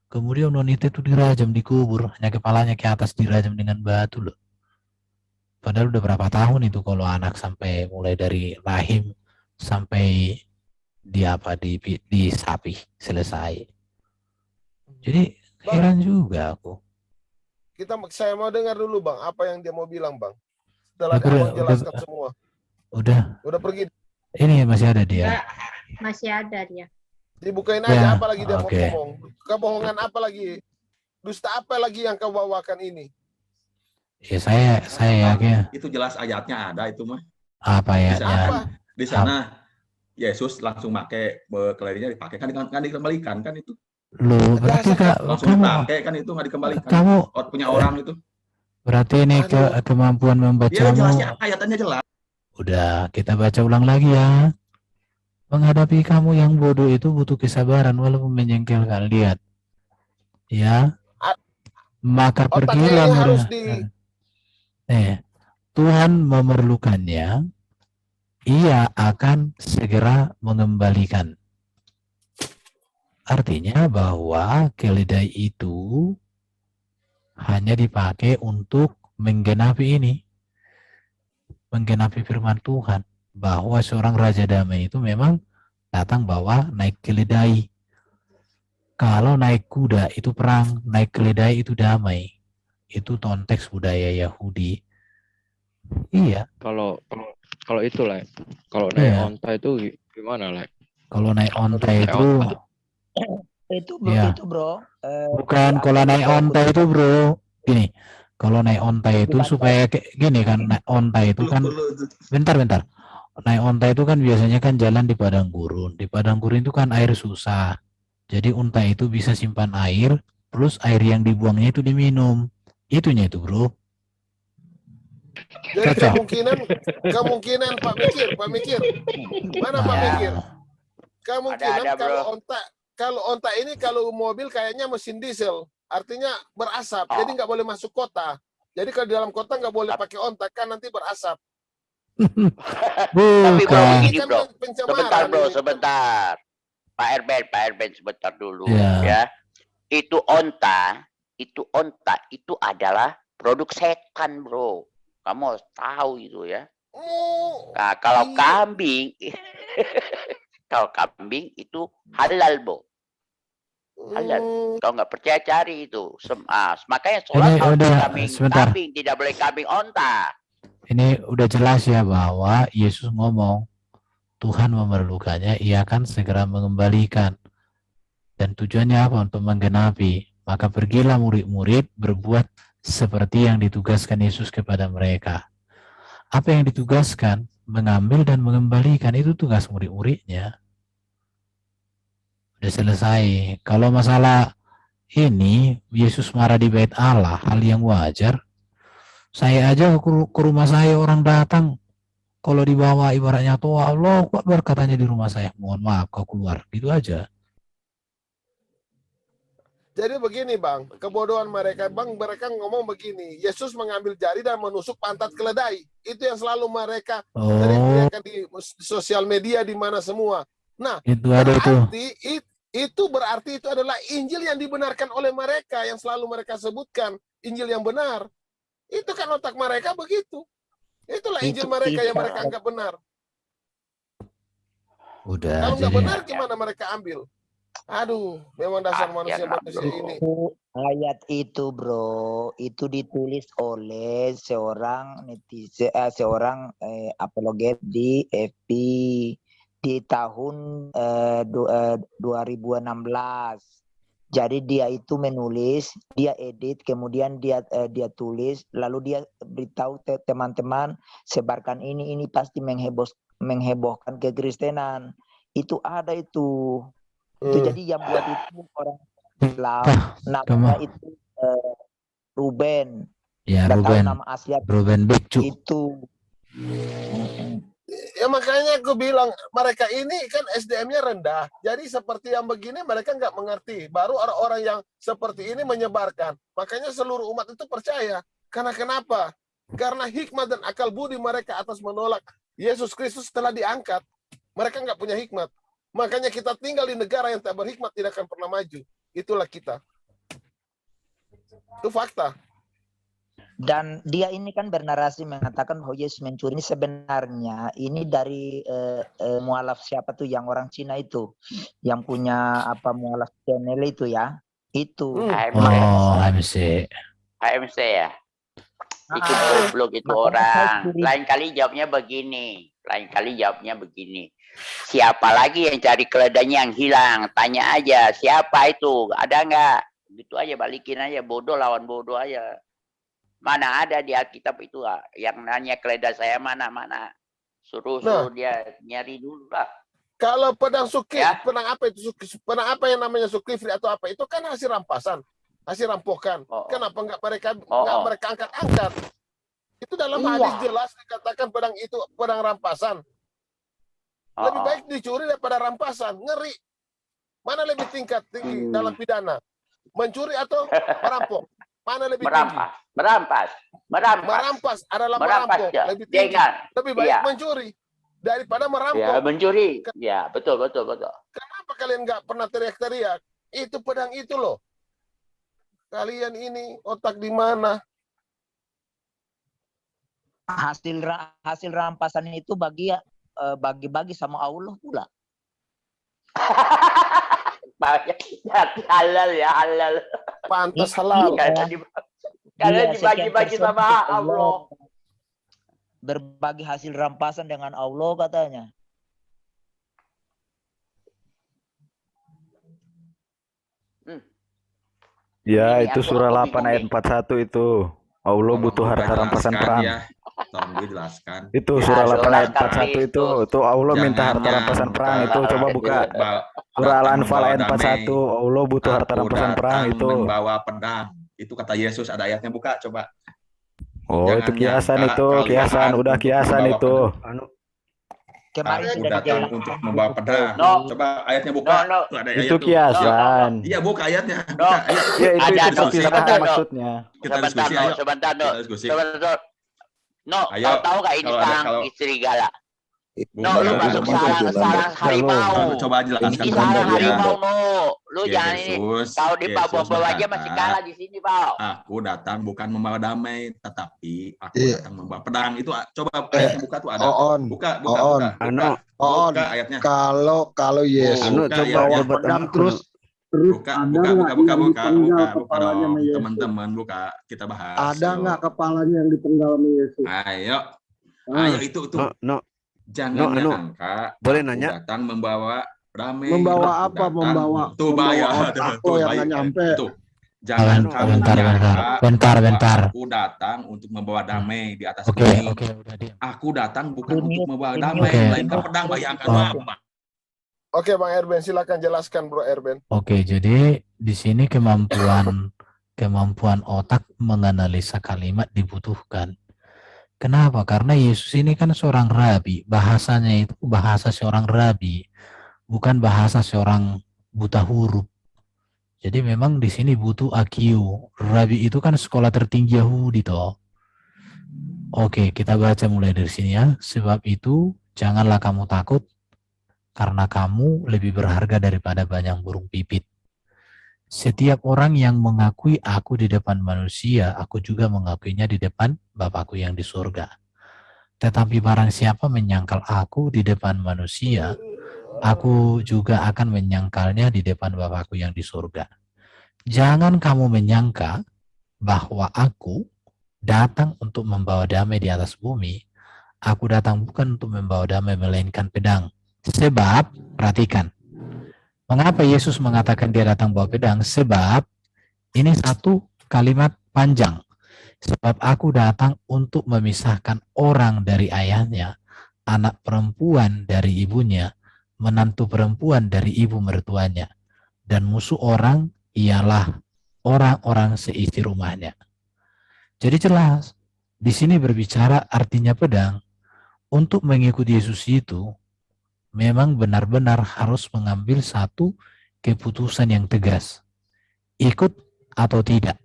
kemudian wanita itu dirajam, dikubur, hanya kepalanya ke atas dirajam dengan batu loh. Padahal udah berapa tahun itu kalau anak sampai mulai dari rahim sampai di sapi selesai. Jadi heran juga aku. Saya mau dengar dulu Bang, apa yang dia mau bilang Bang. Setelah dia menjelaskan semua. Udah pergi. Ini masih ada dia. Masih ada dia. Dibukain aja, apa lagi dia mau ngomong. Kebohongan apa lagi? Dusta apa lagi yang kau bawakan ini? Ya saya yakin. Itu jelas ayatnya ada itu mah. Apa ayatnya? Di sana Yesus langsung pakai kelarinya dipakai kan dikembalikan kan itu. Loh, berarti langsung dipakai kan itu nggak dikembalikan. Kamu punya orang itu. Berarti ini kemampuan membacamu. Jelas ya, ayatnya jelas. Udah, kita baca ulang lagi ya. Menghadapi kamu yang bodoh itu butuh kesabaran walaupun menjengkelkan. Lihat. Ya. Maka pergilah Tuhan memerlukannya. Ia akan segera mengembalikan. Artinya bahwa keledai itu hanya dipakai untuk menggenapi firman Tuhan, bahwa seorang raja damai itu memang datang bawa naik keledai. Kalau naik kuda itu perang, naik keledai itu damai. Itu konteks budaya Yahudi. Iya. Kalau itu lah, kalau naik onta itu gimana lah? Kalau naik onta itu itu bro. Bukan kalau naik onta itu bro. Gini, kalau naik onta itu supaya gini kan, naik onta itu kan, bentar. Naik onta itu kan biasanya kan jalan di padang gurun. Di padang gurun itu kan air susah. Jadi unta itu bisa simpan air, plus air yang dibuangnya itu diminum. Itunya itu bro. Jadi kemungkinan Pak Mikir. Mana Pak Mikir? Kemungkinan kalau onta ini kalau mobil kayaknya mesin diesel, artinya berasap, jadi nggak boleh masuk kota. Jadi kalau di dalam kota nggak boleh pakai onta, kan nanti berasap. Tapi bro, begini bro, sebentar. Pak Erben sebentar dulu ya. Itu onta itu adalah produk setan bro. Kamu harus tahu itu ya. Nah, kalau kambing itu halal, Bo. Halal. Kalau nggak percaya cari itu. Makanya sholat harus kambing, tidak boleh kambing onta. Ini udah jelas ya bahwa Yesus ngomong Tuhan memerlukannya, ia akan segera mengembalikan. Dan tujuannya apa? Untuk menggenapi. Maka pergilah murid-murid berbuat seperti yang ditugaskan Yesus kepada mereka. Apa yang ditugaskan? Mengambil dan mengembalikan, itu tugas murid-muridnya. Udah selesai. Kalau masalah ini, Yesus marah di bait Allah, hal yang wajar. Saya aja ke rumah saya orang datang, kalau dibawa ibaratnya tuh Allah Akbar katanya di rumah saya, mohon maaf kau keluar, gitu aja. Jadi begini Bang, kebodohan mereka Bang, mereka ngomong begini, Yesus mengambil jari dan menusuk pantat keledai. Itu yang selalu mereka teriak-teriakan di sosial media di mana semua. Nah, itu berarti itu adalah Injil yang dibenarkan oleh mereka, yang selalu mereka sebutkan, Injil yang benar. Itu kan otak mereka begitu. Itulah Injil mereka yang mereka anggap benar. Udah. Kalau nggak benar gimana mereka ambil? Aduh, memang dasar manusia-manusia ini. Ayat itu bro, itu ditulis oleh seorang netizen, seorang apologet di FB di tahun 2016. Jadi dia itu menulis, dia edit, kemudian dia tulis, lalu dia beritahu teman-teman sebarkan ini pasti menghebohkan kekristenan. Itu ada itu. Itu jadi yang buat itu orang Islam, namanya itu Ruben. Ya, Ruben. Nama asli Ruben Bikcu. Itu. Ya makanya aku bilang mereka ini kan SDM-nya rendah. Jadi seperti yang begini mereka nggak mengerti. Baru orang-orang yang seperti ini menyebarkan. Makanya seluruh umat itu percaya. Karena kenapa? Karena hikmat dan akal budi mereka atas menolak Yesus Kristus telah diangkat. Mereka nggak punya hikmat. Makanya kita tinggal di negara yang tak berhikmat tidak akan pernah maju. Itulah kita. Itu fakta. Dan dia ini kan bernarasi mengatakan bahwa Yesus mencuri. Ini sebenarnya ini dari mualaf siapa tuh yang orang Cina itu yang punya apa mualaf channel itu ya itu. HMC. HMC ya. Itu goblok itu orang. Lain kali jawabnya begini. Siapa lagi yang cari keledainya yang hilang? Tanya aja siapa itu? Ada nggak? Gitu aja balikin aja. Bodoh lawan bodoh aja. Mana ada di Alkitab itu yang nanya keledai saya mana. Suruh dia nyari dulu lah. Kalau pedang Sukri, pedang apa itu? Pedang apa yang namanya Sukifri atau apa? Itu kan hasil rampasan, hasil rampokan. Kenapa nggak mereka angkat-angkat? Itu dalam hadis jelas dikatakan pedang itu pedang rampasan. Lebih baik dicuri daripada rampasan. Ngeri. Mana lebih tinggi dalam pidana? Mencuri atau merampok? Mana lebih tinggi? Merampas adalah merampok. Lebih tinggi. Lebih baik mencuri daripada merampok. Ya, mencuri. Ya, betul. Kenapa kalian nggak pernah teriak-teriak? Itu pedang itu loh. Kalian ini otak di mana? Hasil rampasan itu bagi-bagi sama Allah pula. Halal ya, halal. Pantas halal. Karena dibagi-bagi sama Allah. Berbagi hasil rampasan dengan Allah katanya. Ya, itu surah 8 ayat 41 itu. Allah butuh harta rampasan perang. Tolong gue jelaskan. Itu surah 8 ayat 41 itu. Tuh Allah minta harta rampasan perang itu. Coba buka. Surah Al-Anfal ayat 41. Allah butuh harta rampasan perang itu. Membawa pedang. Itu kata Yesus, ada ayatnya, buka coba. Oh, jangan itu kiasan itu, kiasan, udah kiasan itu. Kemarin aku datang untuk membawa pedang. Coba ayatnya buka. Itu kiasan. Iya, buka ayatnya. Buka. Ya, itu kiasan maksudnya. Kita diskusi, ayo. Sebentar. Ayo. Tahu nggak ini tentang istri gala? Lu masuk sarang harimau. Coba jelaskan. Ini sarang harimau, Lu jangan ini. Kalau di bawa aja masih kalah di sini, Pak. Aku datang bukan membawa damai, tetapi aku datang membawa pedang. Itu coba ayatnya buka tuh ada. Buka ayatnya. Kalau Yesus coba pedang terus buka dong, teman-teman, buka, kita bahas. Ada nggak kepalanya yang dipenggal sama Yesus? Ayo itu jangan nyangka boleh nanya datang membawa damai. Membawa apa? Membawa otak lo yang nggak nyampe. Jangan bentar. Aku datang untuk membawa damai di atas bumi. Aku datang bukan untuk membawa damai, melainkan pedang. Bayangkan apa? Oke, Bang Erben, silakan jelaskan, Bro Erben. Oke, jadi di sini kemampuan otak menganalisa kalimat dibutuhkan. Kenapa? Karena Yesus ini kan seorang rabi, bahasanya itu bahasa seorang rabi, bukan bahasa seorang buta huruf. Jadi memang di sini butuh IQ. Rabi itu kan sekolah tertinggi Yahudi toh. Oke, kita baca mulai dari sini ya. Sebab itu janganlah kamu takut, karena kamu lebih berharga daripada banyak burung pipit. Setiap orang yang mengakui aku di depan manusia, aku juga mengakuinya di depan Bapakku yang di surga. Tetapi barang siapa menyangkal aku di depan manusia, aku juga akan menyangkalnya di depan Bapakku yang di surga. Jangan kamu menyangka bahwa aku datang untuk membawa damai di atas bumi. Aku datang bukan untuk membawa damai, melainkan pedang. Sebab, perhatikan, mengapa Yesus mengatakan dia datang bawa pedang? Sebab, ini satu kalimat panjang. Sebab aku datang untuk memisahkan orang dari ayahnya, anak perempuan dari ibunya, menantu perempuan dari ibu mertuanya, dan musuh orang ialah orang-orang seisi rumahnya. Jadi jelas, di sini berbicara artinya pedang. Untuk mengikuti Yesus itu, memang benar-benar harus mengambil satu keputusan yang tegas. Ikut atau tidak.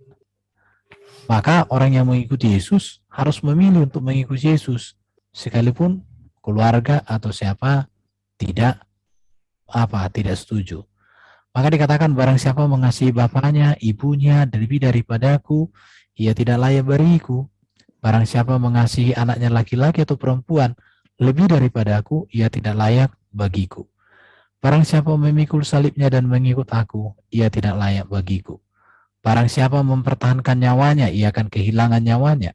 Maka orang yang mengikuti Yesus harus memilih untuk mengikuti Yesus. Sekalipun keluarga atau siapa tidak setuju. Maka dikatakan barang siapa mengasihi bapaknya, ibunya lebih daripadaku, ia tidak layak bagiku. Barang siapa mengasihi anaknya laki-laki atau perempuan lebih daripadaku, ia tidak layak bagiku. Barang siapa memikul salibnya dan mengikut aku, ia tidak layak bagiku. Barang siapa mempertahankan nyawanya, ia akan kehilangan nyawanya.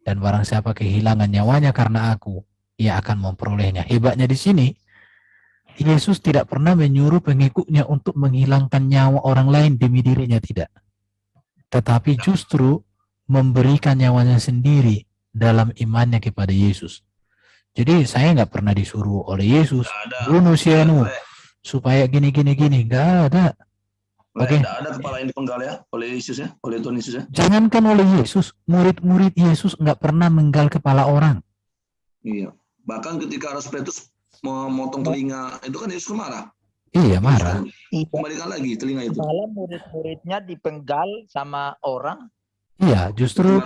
Dan barang siapa kehilangan nyawanya karena aku, ia akan memperolehnya. Hebatnya di sini, Yesus tidak pernah menyuruh pengikutnya untuk menghilangkan nyawa orang lain demi dirinya, tidak. Tetapi justru memberikan nyawanya sendiri dalam imannya kepada Yesus. Jadi saya nggak pernah disuruh oleh Yesus, bunuh si anu supaya gini, nggak ada. Oke. Tidak ada kepala yang dipenggal ya oleh Yesus ya, oleh Tuhan Yesus ya. Jangankan oleh Yesus, murid-murid Yesus nggak pernah menggal kepala orang. Iya. Bahkan ketika Rasul Petrus memotong telinga, itu kan Yesus marah. Iya, marah. Kembalikan lagi telinga itu. Malah murid-muridnya dipenggal sama orang. Iya, justru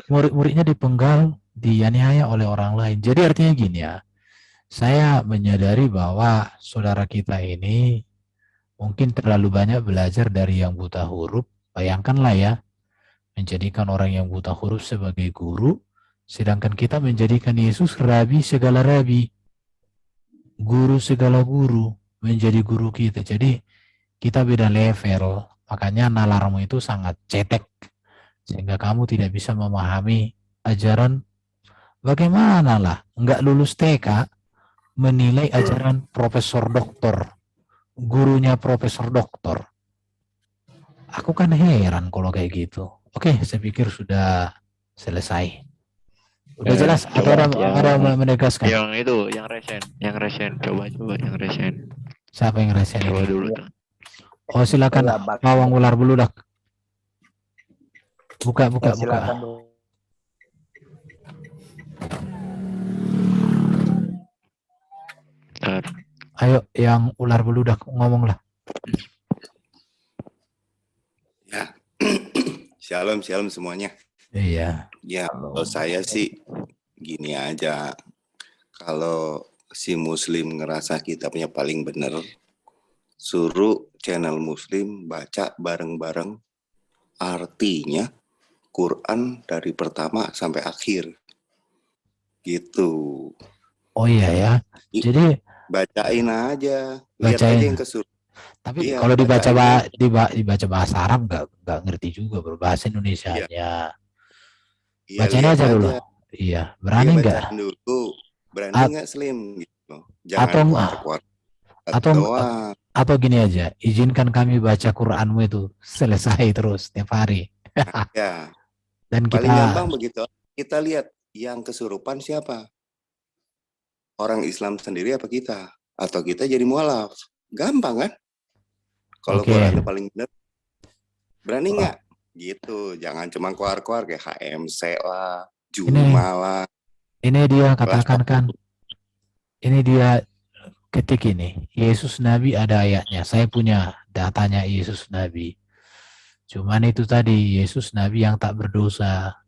murid-muridnya dipenggal, dianiaya oleh orang lain. Jadi artinya gini ya, saya menyadari bahwa saudara kita ini mungkin terlalu banyak belajar dari yang buta huruf. Bayangkanlah ya, menjadikan orang yang buta huruf sebagai guru, sedangkan kita menjadikan Yesus rabi segala rabi, guru segala guru, menjadi guru kita. Jadi kita beda level, makanya nalarmu itu sangat cetek, sehingga kamu tidak bisa memahami ajaran. Bagaimana lah, nggak lulus TK, menilai ajaran profesor doktor, gurunya profesor doktor. Aku kan heran kalau kayak gitu. Oke, saya pikir sudah selesai. Udah jelas atau ada menegaskan? Yang itu, yang resen, coba yang resen. Siapa yang resen? Coba dulu. Oh, silakan Pawang Ular Beludak. Buka. Ayo, yang ular beludak ngomonglah. Ya, shalom semuanya. Iya. Ya, kalau saya sih gini aja. Kalau si Muslim ngerasa kita punya paling benar, suruh channel Muslim baca bareng-bareng artinya Quran dari pertama sampai akhir. Gitu. Oh iya ya. Jadi bacain aja, lihat aja yang kesurupan. Tapi iya, kalau dibaca bahasa Arab nggak ngerti juga, berbahasa Indonesianya. Iya, bacain aja dulu. Iya, berani nggak? Berani nggak Slim? Gitu. Jangan atau gini aja, izinkan kami baca Quranmu itu selesai terus tiap hari. Ya. Dan paling gampang begitu. Kita lihat yang kesurupan siapa? Orang Islam sendiri apa kita? Atau kita jadi mualaf? Gampang kan? Kalau Quran paling benar, berani nggak? Gitu, jangan cuma keluar-keluar kayak HMC lah, Juma lah. Ini dia katakan kan, ini dia ketik ini, Yesus Nabi ada ayatnya. Saya punya datanya Yesus Nabi. Cuman itu tadi, Yesus Nabi yang tak berdosa.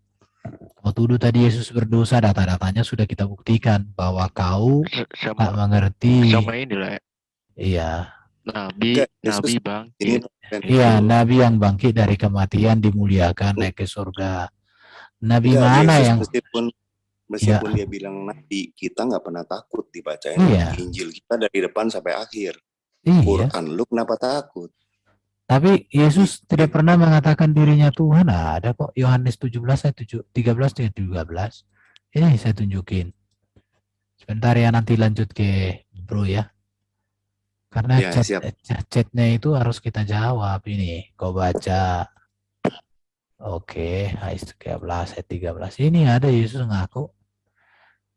Kau tuduh tadi Yesus berdosa, data-datanya sudah kita buktikan bahwa kau tak mengerti. Sama inilah. Iya. Nabi bangkit. Iya, Nabi yang bangkit dari kematian dimuliakan naik ke surga. Nabi mana yang Meskipun dia bilang nabi, kita nggak pernah takut dibacain Injil kita dari depan sampai akhir. Quran, lu kenapa takut? Tapi Yesus tidak pernah mengatakan dirinya Tuhan. Ada kok Yohanes 17 ayat 13 dan 13. Ini saya tunjukin. Sebentar ya, nanti lanjut ke Bro ya. Karena chatnya itu harus kita jawab ini. Kau baca. Oke, ayat 13 ayat 13. Ini ada Yesus ngaku.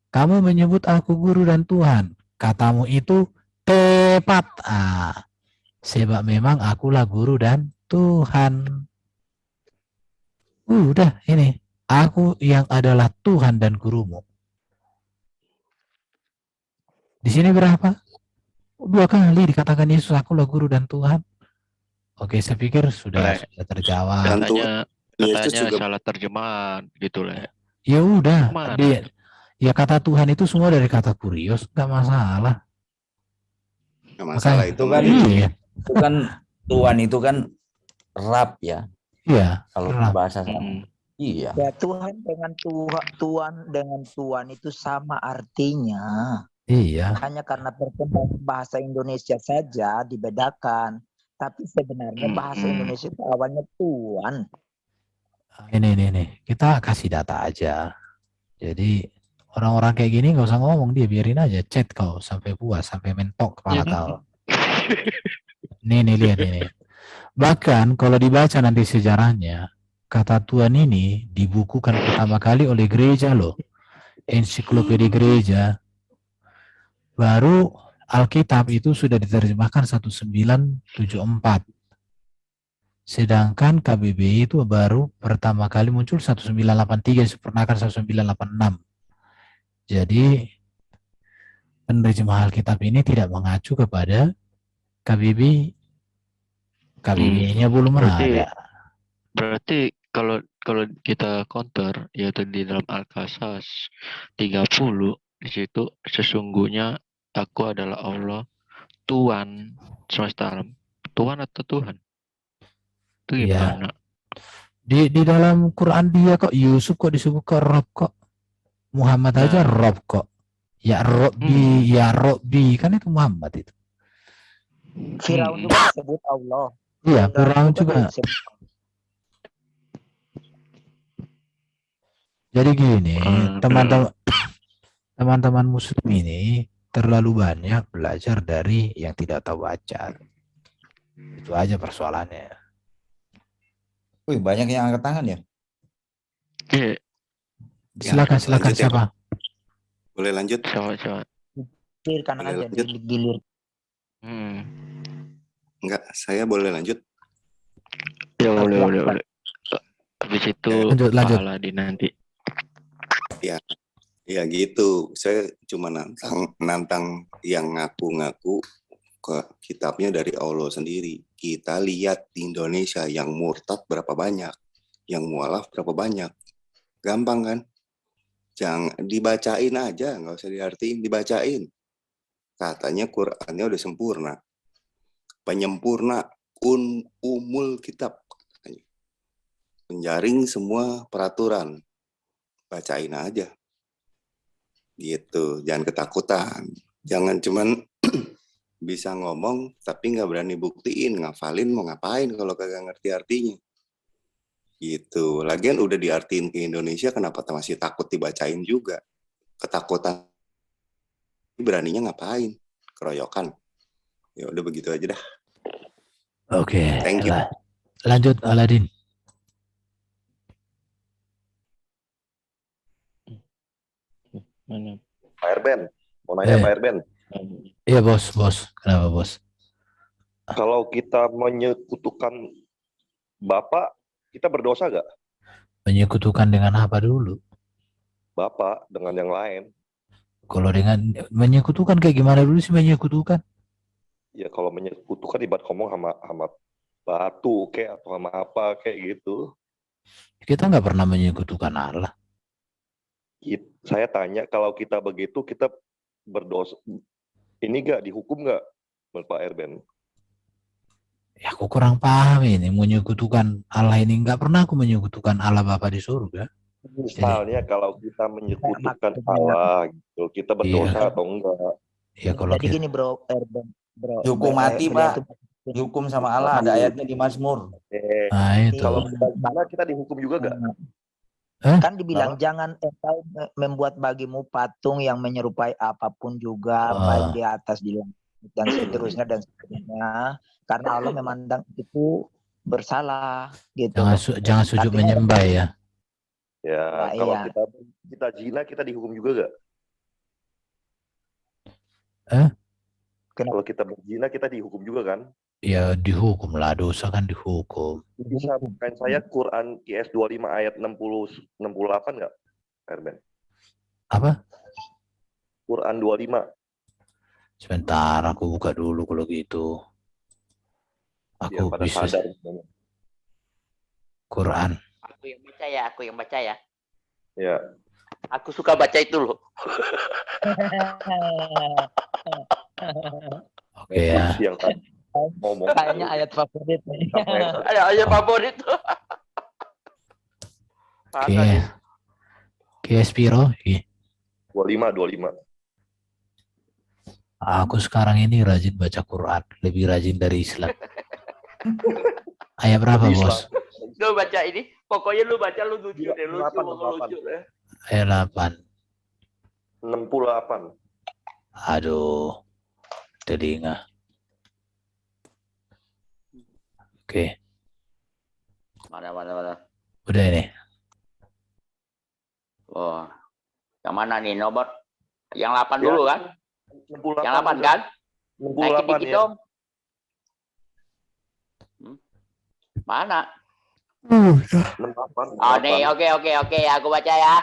Kamu menyebut aku guru dan Tuhan. Katamu itu tepat. Sebab memang akulah guru dan Tuhan. Udah ini. Aku yang adalah Tuhan dan gurumu. Di sini berapa? 2 kali dikatakan Yesus, akulah guru dan Tuhan. Oke, saya pikir sudah terjawab. Katanya salah terjemahan gitu lah. Ya udah. Ya kata Tuhan itu semua dari kata kurios, nggak masalah. Nggak masalah itu kan. Itu kan Tuhan itu kan Rab ya. Iya. Kalau bahasa sama. Iya. Ya, Tuhan dengan Tuhan itu sama artinya. Iya. Hanya karena perkembangan bahasa Indonesia saja dibedakan. Tapi sebenarnya bahasa Indonesia itu awalnya Tuhan. Ini. Kita kasih data aja. Jadi orang-orang kayak gini nggak usah ngomong, dia biarin aja, chat kau sampai puas, sampai mentok kepala kau. Nih lihat ini. Bahkan kalau dibaca nanti sejarahnya, kata Tuhan ini dibukukan pertama kali oleh gereja loh, ensiklopedia gereja. Baru Alkitab itu sudah diterjemahkan 1974. Sedangkan KBBI itu baru pertama kali muncul 1983, disempurnakan 1986. Jadi penerjemah Alkitab ini tidak mengacu kepada KBBI. KBBI-nya belum ada. Berarti kalau kita counter, yaitu di dalam Al-Qasas 30, di situ sesungguhnya aku adalah Allah, Tuhan semesta alam. Tuhan atau Tuhan? Itu gimana? Di dalam Quran dia kok Yusuf kok disebut ke Rob kok. Muhammad aja Rob kok. Ya Robbi, kan itu Muhammad itu. Firaun juga disebut Allah. Iya, Firaun juga. Jadi gini, teman-teman muslim ini terlalu banyak belajar dari yang tidak tahu baca. Itu aja persoalannya. Wih, banyak yang angkat tangan ya? Silakan siapa? Boleh lanjut? Coba. Karena aja gilir. Enggak, saya boleh lanjut? Ya boleh. Habis itu lanjut. Di nanti. Ya gitu. Saya cuma nantang yang ngaku-ngaku ke kitabnya dari Allah sendiri. Kita lihat di Indonesia yang murtad berapa banyak, yang mualaf berapa banyak. Gampang kan? Jangan dibacain aja, nggak usah diartiin, dibacain. Katanya Qur'annya udah sempurna. Penyempurna umul kitab. Penjaring semua peraturan. Bacain aja. Gitu, jangan ketakutan. Jangan cuman bisa ngomong tapi nggak berani buktiin, ngafalin mau ngapain kalau kagak ngerti artinya. Gitu. Lagian udah diartiin ke Indonesia, kenapa masih takut dibacain juga? Ketakutan. Beraninya ngapain? Keroyokan. Ya udah begitu aja dah. Oke. Thank you. Lanjut Aladin. Mana? Pak Erben, mau nanya Pak Erben. Iya bos. Kenapa bos? Kalau kita menyekutukan Bapak, kita berdosa gak? Menyekutukan dengan apa dulu? Bapak dengan yang lain. Kalau dengan menyekutukan kayak gimana dulu sih menyekutukan? Ya kalau menyekutukan ibarat ngomong sama batu kayak atau sama apa kayak gitu. Kita nggak pernah menyekutukan Allah. Saya tanya, kalau kita begitu kita berdosa, ini gak dihukum gak menurut Pak Erben? Ya aku kurang paham ini, menyekutukan Allah ini. Nggak pernah aku menyekutukan Allah Bapa di surga. Misalnya kalau kita menyekutukan Allah, gitu, kita berdosa atau enggak? Ya kalau Jadi gini bro, bro, Dihukum mati, beliau Pak. Dihukum sama Allah, ada ayatnya di Mazmur. Nah, itu. Kalau kita zina, kita dihukum juga enggak? Kan dibilang jangan engkau membuat bagimu patung yang menyerupai apapun juga, baik di atas, di langit dan seterusnya dan seterusnya, karena Allah memandang itu bersalah gitu. Jangan sujud menyembah ya. Ya, kalau kita zina, kita dihukum juga enggak? Kalau kita berzina, kita dihukum juga kan? Ya dihukum lah, dosa kan dihukum. Bisa bukan saya Quran IS 25 ayat 68 enggak, Erben? Apa? Quran 25. Sebentar, aku buka dulu kalau gitu. Aku bisa sadar. Quran. Aku yang baca ya. Ya. Aku suka baca itu loh. Oke ya. Kayaknya ayat favorit nih. Ada ayat favorit. Oke, Spiro. 25. Aku sekarang ini rajin baca Quran, lebih rajin dari Islam. Ayat berapa, Bos? Lu baca ini, pokoknya lu baca lu lucu deh, lucu deh. Ayat 8. 68. Aduh, telinga. Oke. Mana. Udah ini. Oh, yang mana nih nomor? Yang 8 dulu kan? 68 yang 8 kan? 68 naikin dikit ya. dong. Mana? Nih, oke, aku baca ya.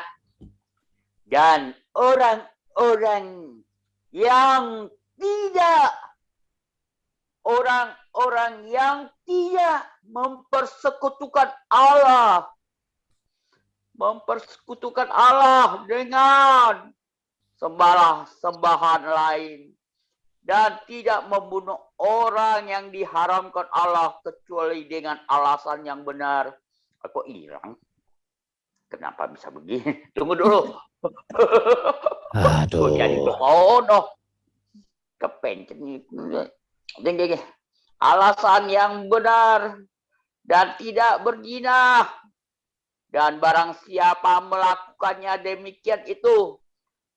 Dan orang-orang yang tidak mempersekutukan Allah dengan sembahan lain dan tidak membunuh orang yang diharamkan Allah kecuali dengan alasan yang benar. Kok hilang? Kenapa bisa begini? Tunggu dulu. Aduh. Jadi kepencet nih. Alasan yang benar dan tidak berzina, dan barang siapa melakukannya demikian itu,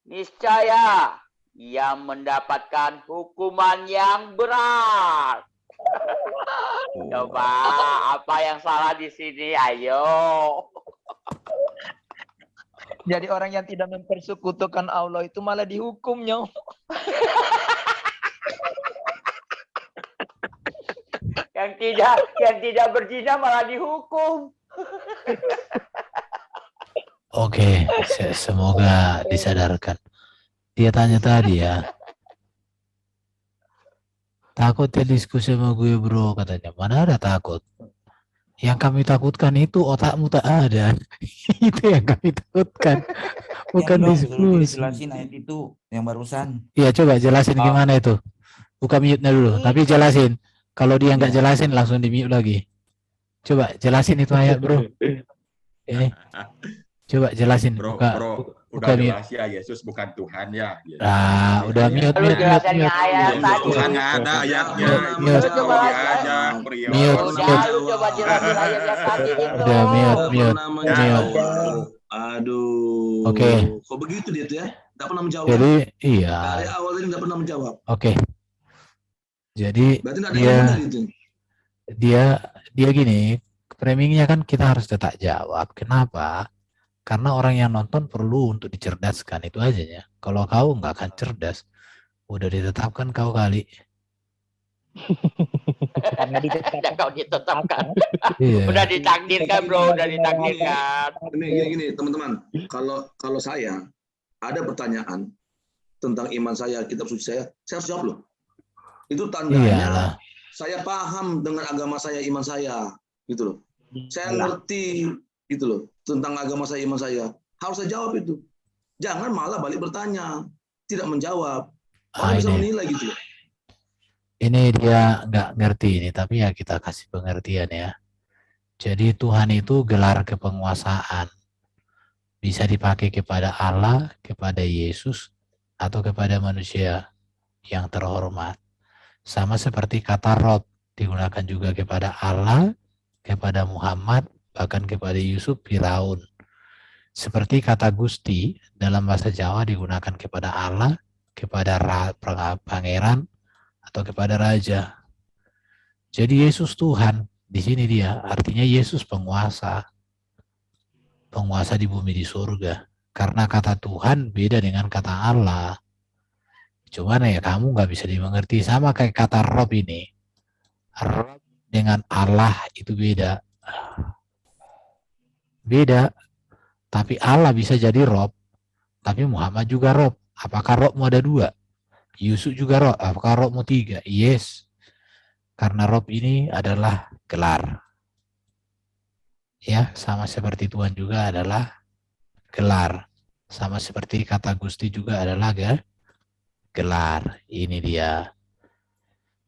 niscaya ia mendapatkan hukuman yang berat. Coba apa yang salah di sini? Ayo. Jadi orang yang tidak mempersekutukan Allah itu malah dihukumnya. Yang tidak berzina malah dihukum. Oke, semoga disadarkan. Dia tanya tadi ya. Takut ya diskusi sama gue bro, katanya. Mana ada takut? Yang kami takutkan itu otakmu tak ada. Itu yang kami takutkan. Bukan diskusi. Jelasin ayat itu yang barusan. Iya, coba jelasin gimana itu. Buka mute-nya dulu, tapi jelasin. Kalau dia nggak jelasin langsung di mute lagi. Coba jelasin itu ayat bro. Ini. Coba jelasin. Bro, buka udah mute. jelas ya Yesus bukan Tuhan ya. Ah, udah mute. Ayat tadi. Tuhan nggak ada ayatnya. Mute. Coba jelasin ayatnya tadi itu. Udah mute. Aduh. Oke. Kok begitu dia tuh ya? Nggak pernah menjawab. Jadi iya. Dari awal ini nggak pernah menjawab. Oke. Jadi dia gini, framingnya kan kita harus tetap jawab. Kenapa? Karena orang yang nonton perlu untuk dicerdaskan, itu aja ya. Kalau kau nggak akan cerdas, udah ditetapkan kau kali. Karena ditetapkan. Iya. Udah ditakdirkan bro, udah ditakdirkan. Gini teman-teman, kalau saya ada pertanyaan tentang iman saya, kitab suci saya harus jawab loh. Itu tandanya saya paham dengan agama saya, iman saya, gitu loh. Saya ngerti, gitu loh, tentang agama saya, iman saya. Harus saya jawab itu. Jangan malah balik bertanya, tidak menjawab. Orang bisa menilai gitu loh. Ini dia nggak ngerti ini, tapi ya kita kasih pengertian ya. Jadi Tuhan itu gelar kepenguasaan. bisa dipakai kepada Allah, kepada Yesus, atau kepada manusia yang terhormat. Sama seperti kata Rob digunakan juga kepada Allah, kepada Muhammad, bahkan kepada Yusuf, Firaun. Seperti kata Gusti dalam bahasa Jawa digunakan kepada Allah, kepada pangeran, atau kepada raja. Jadi Yesus Tuhan, di sini dia, artinya Yesus penguasa. Penguasa di bumi di surga. Karena kata Tuhan beda dengan kata Allah. Cuman ya kamu nggak bisa dimengerti, sama kayak kata Rob ini. Rob dengan Allah itu beda. Beda. Tapi Allah bisa jadi Rob. Tapi Muhammad juga Rob. Apakah Robmu ada 2? Yusuf juga Rob. Apakah Robmu 3? Yes. Karena Rob ini adalah gelar. Ya, sama seperti Tuhan juga adalah gelar. Sama seperti kata Gusti juga adalah gelar. Ini dia.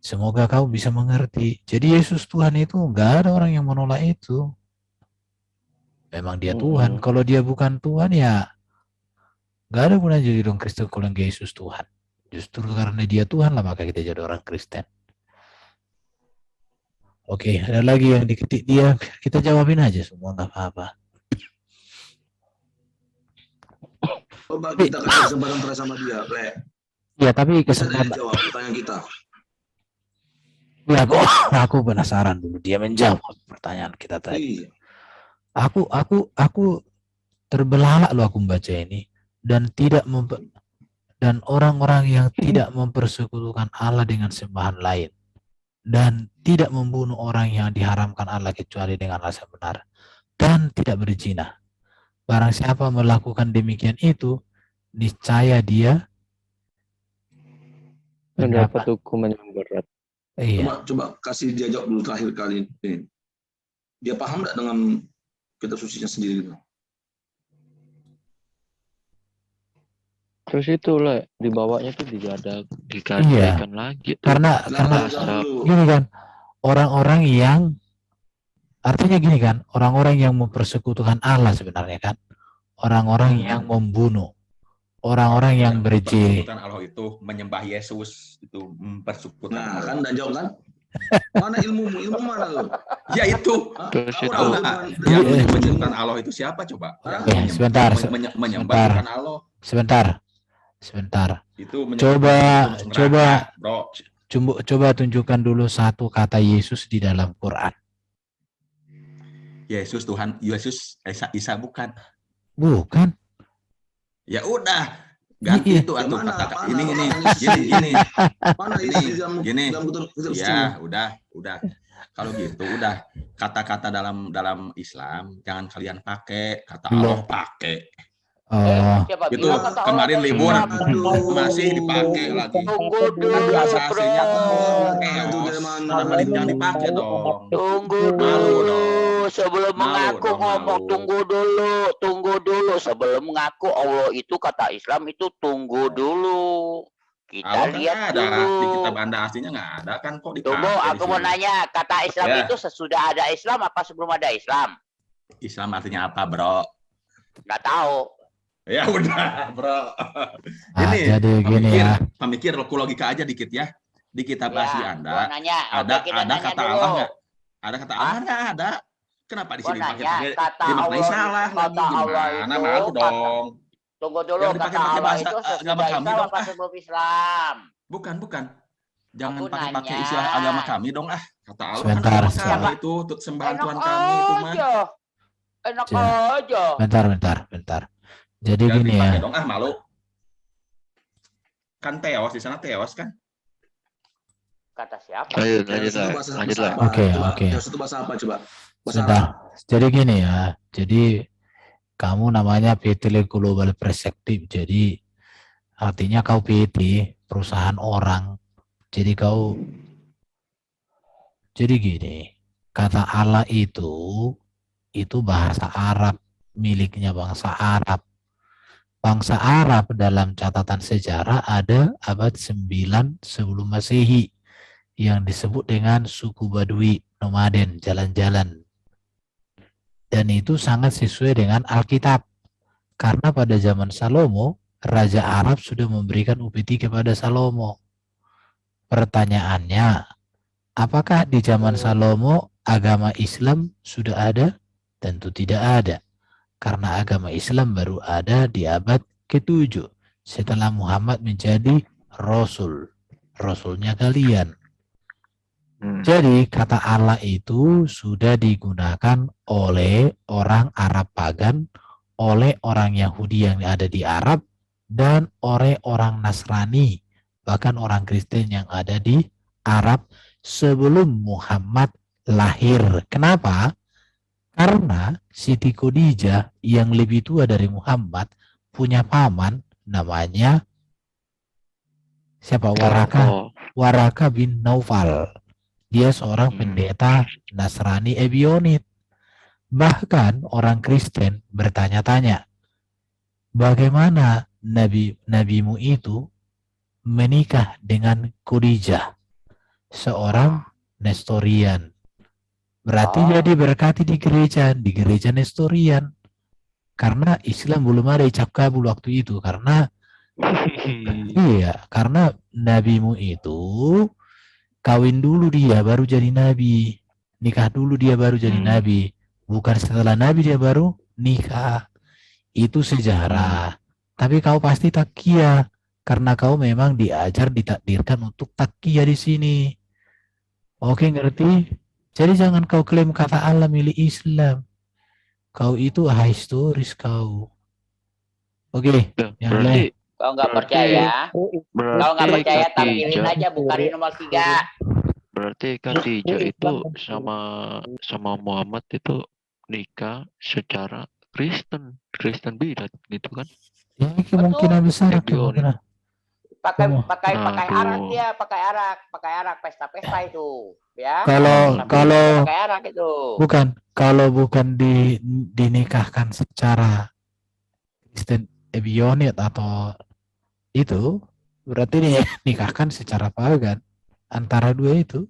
Semoga kau bisa mengerti. Jadi Yesus Tuhan itu nggak ada orang yang menolak itu. Memang dia Tuhan. Kalau dia bukan Tuhan ya nggak ada gunanya jadi orang Kristen kalau nggak Yesus Tuhan. Justru karena dia Tuhan lah maka kita jadi orang Kristen. Oke, ada lagi yang diketik dia. Kita jawabin aja semua, nggak apa-apa. Coba kita kasih kesempatan terakhir sama dia, Le. Ya, tapi kesempatan jawab pertanyaan kita. Ya, aku penasaran dulu dia menjawab pertanyaan kita tadi. Aku terbelalak loh aku membaca ini dan dan orang-orang yang tidak mempersekutukan Allah dengan sembahan lain dan tidak membunuh orang yang diharamkan Allah kecuali dengan alasan benar dan tidak berzina. Barang siapa melakukan demikian itu, niscaya dia mendapat hukuman yang berat. Iya. Coba kasih dia jawab dulu terakhir kali ini. Dia paham nggak dengan kitab sucinya sendiri itu? Terus itu lah dibawanya tuh digadaikan lagi. Karena gini kan, orang-orang yang artinya gini kan, orang-orang yang mempersekutukan Allah sebenarnya kan, orang-orang yang membunuh, orang-orang yang berzina. Allah itu menyembah Yesus, itu mempersekutukan. Nah, kan dan jawab kan? Mana ilmu mana lo? Ya itu. Terus itu. Yang menyembah Allah itu siapa coba? Sebentar. Menyembahkan Allah. Sebentar. Itu coba tunjukkan dulu satu kata Yesus di dalam Quran. Yesus Tuhan, Yesus Isa bukan. Bukan. Ya udah, ganti itu atau kata ini. Gini. Ya, udah. Kalau gitu udah kata-kata dalam Islam jangan kalian pakai, kata Allah pakai. Itu kemarin libur masih dipakai lagi. Tunggu dulu, aslinya jangan dipakai dong. Tunggu dulu sebelum mengaku ngomong. Tunggu dulu sebelum mengaku Allah itu kata Islam itu tunggu dulu. Kita lihat dulu. Di kitab Anda aslinya nggak ada kan kok dipakai. Tunggu, aku mau nanya kata Islam itu sesudah ada Islam apa sebelum ada Islam? Islam artinya apa, bro? Nggak tahu. Ya udah, bro. Ini jadi gini ya. Pemikir logika aja dikit ya. Di kitab asli Anda ada kata Allah nggak? Ada kata Allah nggak ada? Kenapa di sini pakai dimaknai salah lagi? Gimana malu dong? Tunggu dulu, kata Allah itu sesudah Islam apa sebelum Islam? Bukan. Jangan pakai istilah agama kami dong ah. Kata Allah sebentar, kan itu untuk sembahan Tuhan kami itu mah. Enak aja. Bentar. Jadi gini ya. Dong, malu. Kan teos di sana kan? Kata siapa? Lanjutlah. Oke. Itu bahasa apa coba? Sebentar. Jadi gini ya. Jadi kamu namanya PT Global Perspective. Jadi artinya kau PT perusahaan orang. Jadi gini. Kata Allah itu bahasa Arab miliknya bangsa Arab. Bangsa Arab dalam catatan sejarah ada abad 9 sebelum Masehi yang disebut dengan suku Badui, nomaden, jalan-jalan. Dan itu sangat sesuai dengan Alkitab. Karena pada zaman Salomo, Raja Arab sudah memberikan upeti kepada Salomo. Pertanyaannya, apakah di zaman Salomo agama Islam sudah ada? Tentu tidak ada. Karena agama Islam baru ada di abad ke-7 setelah Muhammad menjadi Rasul. Rasulnya kalian. Jadi kata Allah itu sudah digunakan oleh orang Arab pagan, oleh orang Yahudi yang ada di Arab, dan oleh orang Nasrani, bahkan orang Kristen yang ada di Arab sebelum Muhammad lahir. Kenapa? Karena Siti Khadijah yang lebih tua dari Muhammad punya paman namanya siapa? Waraka bin Naufal. Dia seorang pendeta Nasrani Ebionit. Bahkan orang Kristen bertanya-tanya, bagaimana nabimu itu menikah dengan Khadijah, seorang Nestorian. Berarti jadi berkati di gereja Nestorian. Karena Islam belum ada icap kabul waktu itu. Karena karena nabimu itu kawin dulu dia baru jadi nabi. Nikah dulu dia baru jadi nabi. Bukan setelah nabi dia baru nikah. Itu sejarah. Tapi kau pasti takia. Karena kau memang diajar, ditakdirkan untuk takia di sini. Oke, ngerti? Jadi jangan kau klaim kata Allah milik Islam. Kau itu historis kau. Oke, yang lain. Kalau nggak percaya, tampilin aja Bukhari nomor 3. Berarti Khadijah itu sama Muhammad itu nikah secara Kristen bidat gitu kan? Ya, kemungkinan besar kemungkinan. Pakai arak dia, pakai arak pesta-pesta itu, ya. Kalau pakai arak itu. Kalau bukan dinikahkan secara Kristen Ebionit atau itu, berarti dinikahkan secara pagan. Antara dua itu,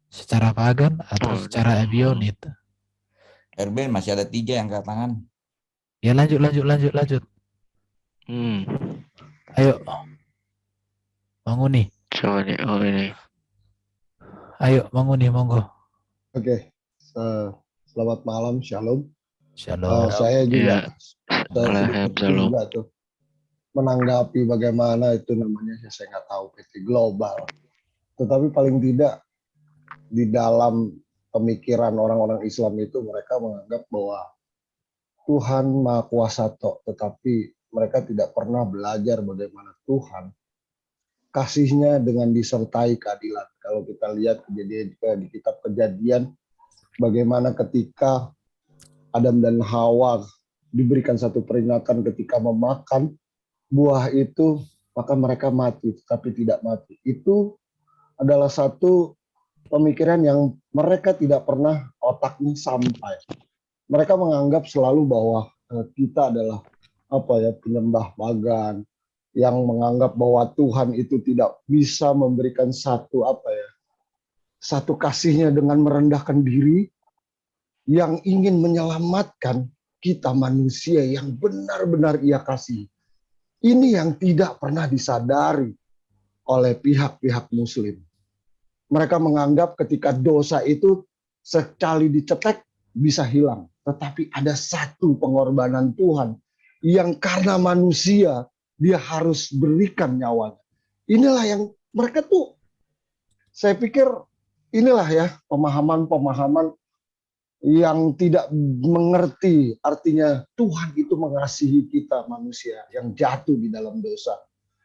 secara pagan atau secara Ebionit. Erben masih ada 3 yang angkat tangan. Ya lanjut. Ayo, Manguni. Coba nih, ini. Ayo, Manguni, monggo. Oke, selamat malam, shalom. Shalom. Saya juga, Shalom. Menanggapi bagaimana itu namanya, saya nggak tahu PT global. Tetapi paling tidak di dalam pemikiran orang-orang Islam itu mereka menganggap bahwa Tuhan Maha Kuasa tetapi mereka tidak pernah belajar bagaimana Tuhan kasihnya dengan disertai keadilan. Kalau kita lihat kejadian di kitab Kejadian, bagaimana ketika Adam dan Hawa diberikan satu peringatan ketika memakan buah itu, maka mereka mati, tapi tidak mati. Itu adalah satu pemikiran yang mereka tidak pernah otaknya sampai. Mereka menganggap selalu bahwa kita adalah penyembah pagan yang menganggap bahwa Tuhan itu tidak bisa memberikan satu kasihnya dengan merendahkan diri yang ingin menyelamatkan kita manusia yang benar-benar Ia kasih. Ini yang tidak pernah disadari oleh pihak-pihak Muslim. Mereka menganggap ketika dosa itu sekali dicetek bisa hilang, tetapi ada satu pengorbanan Tuhan yang karena manusia dia harus berikan nyawanya. Inilah yang mereka tuh, saya pikir inilah ya pemahaman-pemahaman yang tidak mengerti artinya Tuhan itu mengasihi kita manusia yang jatuh di dalam dosa.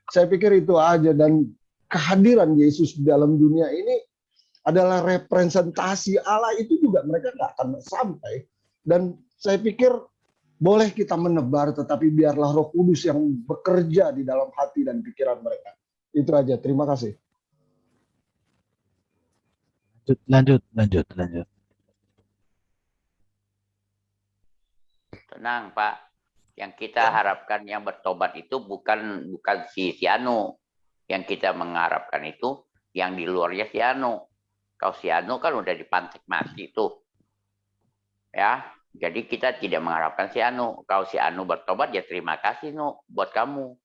Saya pikir itu aja, dan kehadiran Yesus di dalam dunia ini adalah representasi Allah itu juga mereka nggak akan sampai. Dan saya pikir boleh kita menebar, tetapi biarlah Roh Kudus yang bekerja di dalam hati dan pikiran mereka. Itu aja. Terima kasih. Lanjut. Tenang, Pak. Yang kita harapkan yang bertobat itu bukan si Anu. Yang kita mengharapkan itu yang di luarnya si Anu. Kalau si Anu kan udah dipantik mati tuh. Ya, Jadi kita tidak mengharapkan si Anu. Kalau si Anu bertobat, ya terima kasih Nu buat kamu.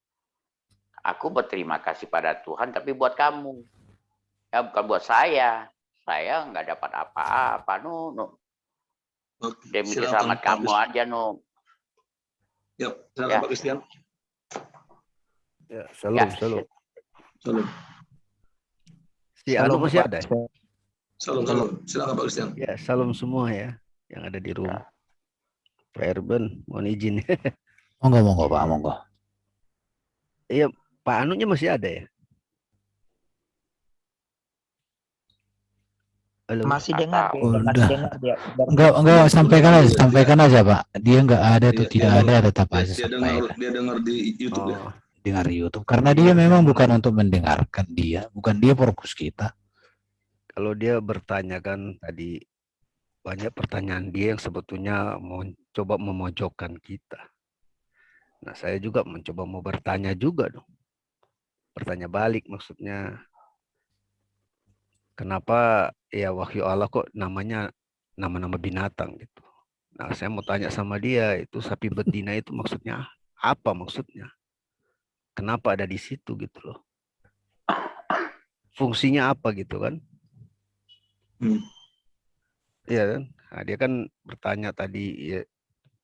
Aku berterima kasih pada Tuhan, tapi buat kamu. Ya bukan buat saya. Saya nggak dapat apa-apa Nu. Demi selamat kamu aja Nu. Ya, silakan Pak Christian. Ya, salam. Salam. Si Anu masih ada? Salam. Silakan Pak Christian. Ya, salam semua ya yang ada di rumah. Pak Erben, mohon izin. Monggo Pak, monggo. Iya, Pak Anunya masih ada ya? Halo. Masih dengar, dia. Enggak, sampaikan aja Pak. Dia enggak ada atau tidak ada, tetap aja sampaikan. Dia dengar di YouTube ya. Dengar YouTube. Karena dia memang bukan untuk mendengarkan dia, bukan dia fokus kita. Kalau dia bertanya kan tadi banyak pertanyaan dia yang sebetulnya mau coba memojokkan kita. Nah, saya juga mencoba mau bertanya juga dong. Bertanya balik maksudnya. Kenapa ya wahyu Allah kok namanya nama-nama binatang gitu. Nah, saya mau tanya sama dia, itu sapi betina itu maksudnya apa maksudnya? Kenapa ada di situ gitu loh. Fungsinya apa gitu kan? Iya kan? Nah, dia kan bertanya tadi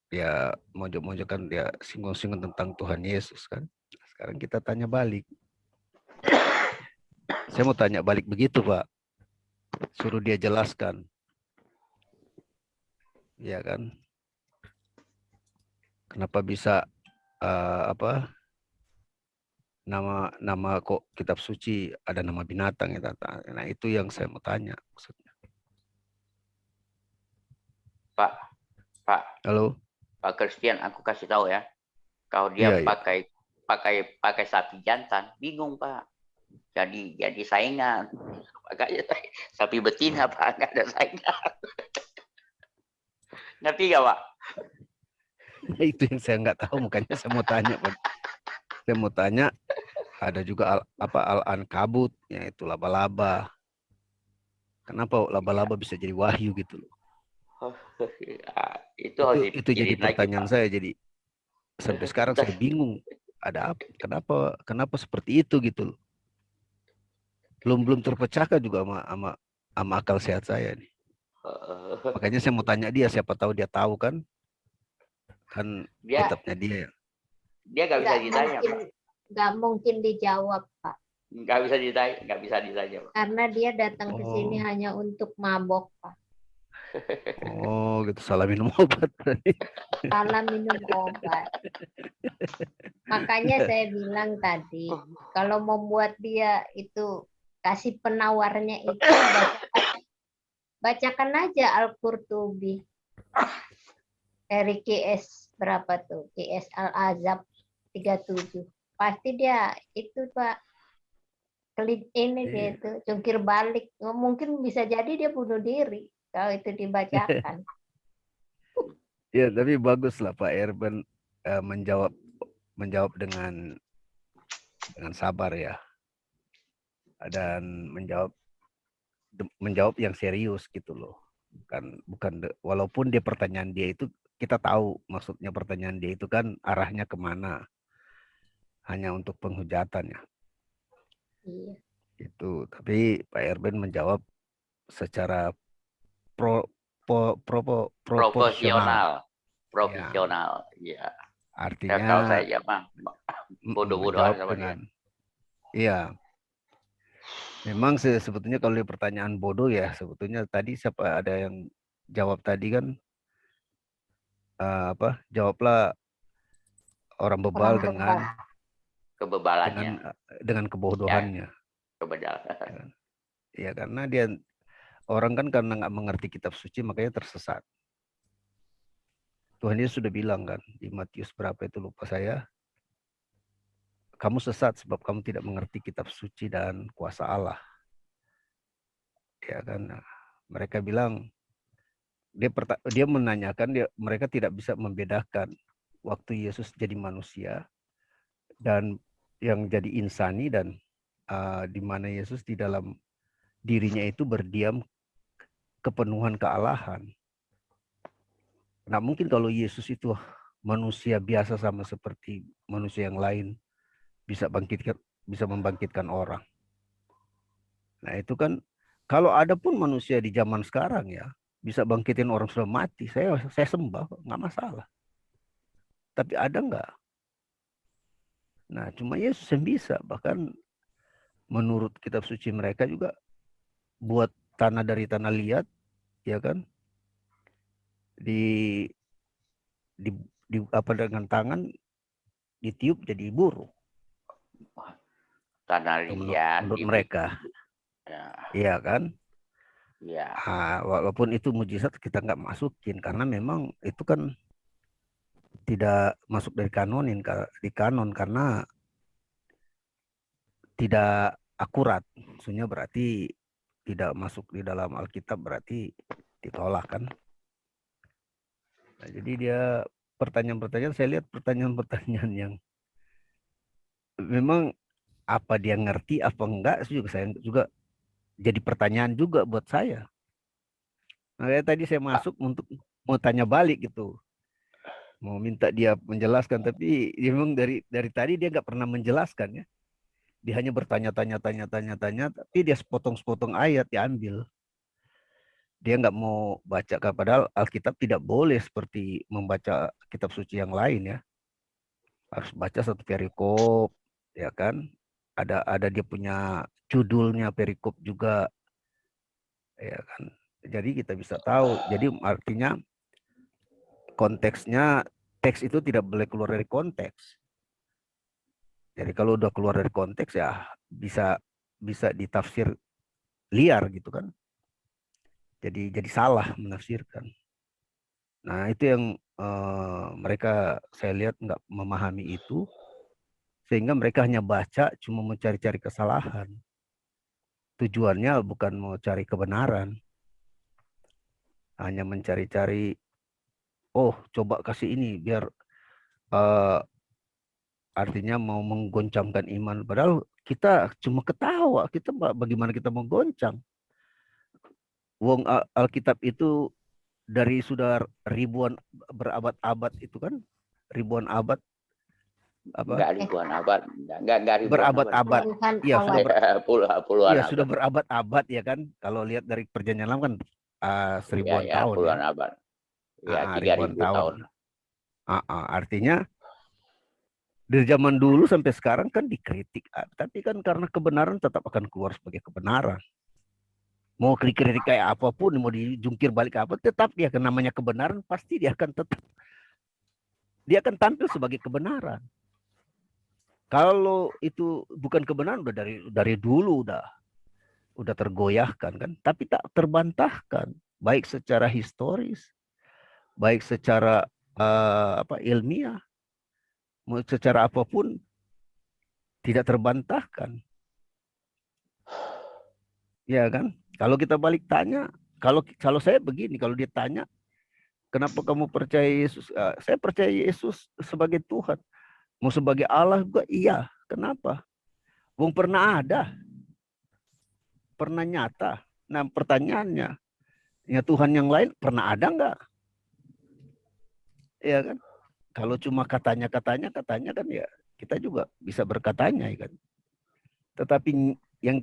ya mojok-mojok kan dia singgung-singgung tentang Tuhan Yesus kan. Sekarang kita tanya balik. Saya mau tanya balik begitu Pak. Suruh dia jelaskan. Ya kan? Kenapa bisa nama kok kitab suci ada nama binatang ya. Nah, itu yang saya mau tanya maksudnya. Pak. Halo. Pak Christian, aku kasih tahu ya. Kalau dia pakai sapi jantan, bingung Pak. Jadi saingan. Makanya sapi betina Pak, nggak ada saingan. Ngerti nggak Pak? Itu yang saya nggak tahu, makanya saya mau tanya Pak. Saya mau tanya, ada juga al-ankabut, yaitu laba-laba. Kenapa laba-laba bisa jadi wahyu gitu loh? Itu jadi pertanyaan saya. Jadi sampai sekarang saya bingung. Ada apa? Kenapa seperti itu gitu loh? Belum terpecahkan juga sama akal sehat saya nih. Makanya saya mau tanya dia, siapa tahu dia tahu kan? Kan kitabnya dia ya. Dia nggak bisa ditanya, Pak. Nggak mungkin dijawab, Pak. Nggak bisa ditanya, Pak. Karena dia datang ke sini hanya untuk mabok, Pak. Oh, gitu. Salah minum obat. Salah minum obat. Makanya saya bilang tadi, kalau membuat dia itu kasih penawarnya itu, bacakan aja Al-Qurtubi. Dari QS berapa tuh? QS Al-Azab 37. Pasti dia itu Pak. Dia itu jungkir balik. Mungkin bisa jadi dia bunuh diri kalau itu dibacakan. Ya, tapi bagus lah Pak Erben menjawab dengan sabar ya. Dan menjawab yang serius gitu loh. Bukan walaupun dia pertanyaan dia itu kita tahu maksudnya pertanyaan dia itu kan arahnya kemana, hanya untuk penghujatan ya. Iya. Itu tapi Pak Erben menjawab secara profesional. Ya. Artinya tahu saya mah bodoh-bodoh dengan iya. Memang sebetulnya kalau di pertanyaan bodoh ya sebetulnya tadi siapa ada yang jawab tadi kan jawablah orang bebal dengan kebebalannya dengan kebodohannya. Kebebalan. Ya karena dia orang kan karena nggak mengerti kitab suci makanya tersesat. Tuhan Yesus sudah bilang kan di Matius berapa itu lupa saya. Kamu sesat sebab kamu tidak mengerti kitab suci dan kuasa Allah. Ya kan, mereka bilang dia menanyakan mereka tidak bisa membedakan waktu Yesus jadi manusia dan yang jadi insani dan di mana Yesus di dalam dirinya itu berdiam kepenuhan kealahan. Nah, mungkin kalau Yesus itu manusia biasa sama seperti manusia yang lain, bisa membangkitkan orang. Nah, itu kan kalau ada pun manusia di zaman sekarang ya bisa bangkitin orang sudah mati, saya sembah, nggak masalah. Tapi ada nggak? Nah, cuma Yesus yang bisa. Bahkan menurut kitab suci mereka juga buat tanah dari tanah liat, ya kan? Di apa dengan tangan ditiup jadi burung. Tanah liat menurut mereka. Ya. Iya kan? Iya. Nah, walaupun itu mujizat kita nggak masukin karena memang itu kan tidak masuk dari di kanon karena tidak akurat. Maksudnya berarti tidak masuk di dalam Alkitab, berarti ditolak kan. Nah, jadi dia pertanyaan-pertanyaan, saya lihat pertanyaan-pertanyaan yang memang apa dia ngerti apa enggak, saya juga jadi pertanyaan juga buat saya. Makanya tadi saya masuk untuk mau tanya balik gitu. Mau minta dia menjelaskan, tapi memang dari tadi dia nggak pernah menjelaskan ya. Dia hanya bertanya-tanya, tapi dia sepotong-sepotong ayat diambil. Dia nggak mau baca, padahal Alkitab tidak boleh seperti membaca kitab suci yang lain ya. Harus baca satu perikop, ya kan? Ada dia punya judulnya perikop juga, ya kan? Jadi kita bisa tahu. Jadi artinya konteksnya, teks itu tidak boleh keluar dari konteks. Jadi kalau udah keluar dari konteks ya bisa ditafsir liar gitu kan. Jadi salah menafsirkan. Nah, itu yang mereka saya lihat nggak memahami itu, sehingga mereka hanya baca cuma mencari-cari kesalahan. Tujuannya bukan mau cari kebenaran. Hanya mencari-cari, oh coba kasih ini biar artinya mau menggoncangkan iman. Padahal kita cuma ketawa, kita bagaimana kita mau goncang. Wong Alkitab itu dari sudah ribuan berabad-abad itu kan, ribuan abad apa? Enggak ribuan abad, enggak ribuan berabad-abad. Iya, puluhan ya, sudah berabad-abad ya kan. Kalau lihat dari perjanjian lama kan seribuan ya, tahun. Puluhan ya. abad. Ya, 3.000 tahun. Artinya dari zaman dulu sampai sekarang kan dikritik, tapi kan karena kebenaran tetap akan keluar sebagai kebenaran. Mau kritik kayak apapun, mau dijungkir balik apa, tetap dia akan namanya kebenaran, pasti dia akan tampil sebagai kebenaran. Kalau itu bukan kebenaran, udah dari dulu udah tergoyahkan kan, tapi tak terbantahkan, baik secara historis, baik secara ilmiah, mau secara apapun tidak terbantahkan. Ya kan? Kalau kita balik tanya, kalau saya begini, kalau dia tanya, kenapa kamu percaya Yesus? Saya percaya Yesus sebagai Tuhan. Mau sebagai Allah juga iya. Kenapa? Wong pernah ada. Pernah nyata. Nah, pertanyaannya, ya Tuhan yang lain pernah ada enggak? Ya kan? Kalau cuma katanya kan ya kita juga bisa berkatanya ya kan. Tetapi yang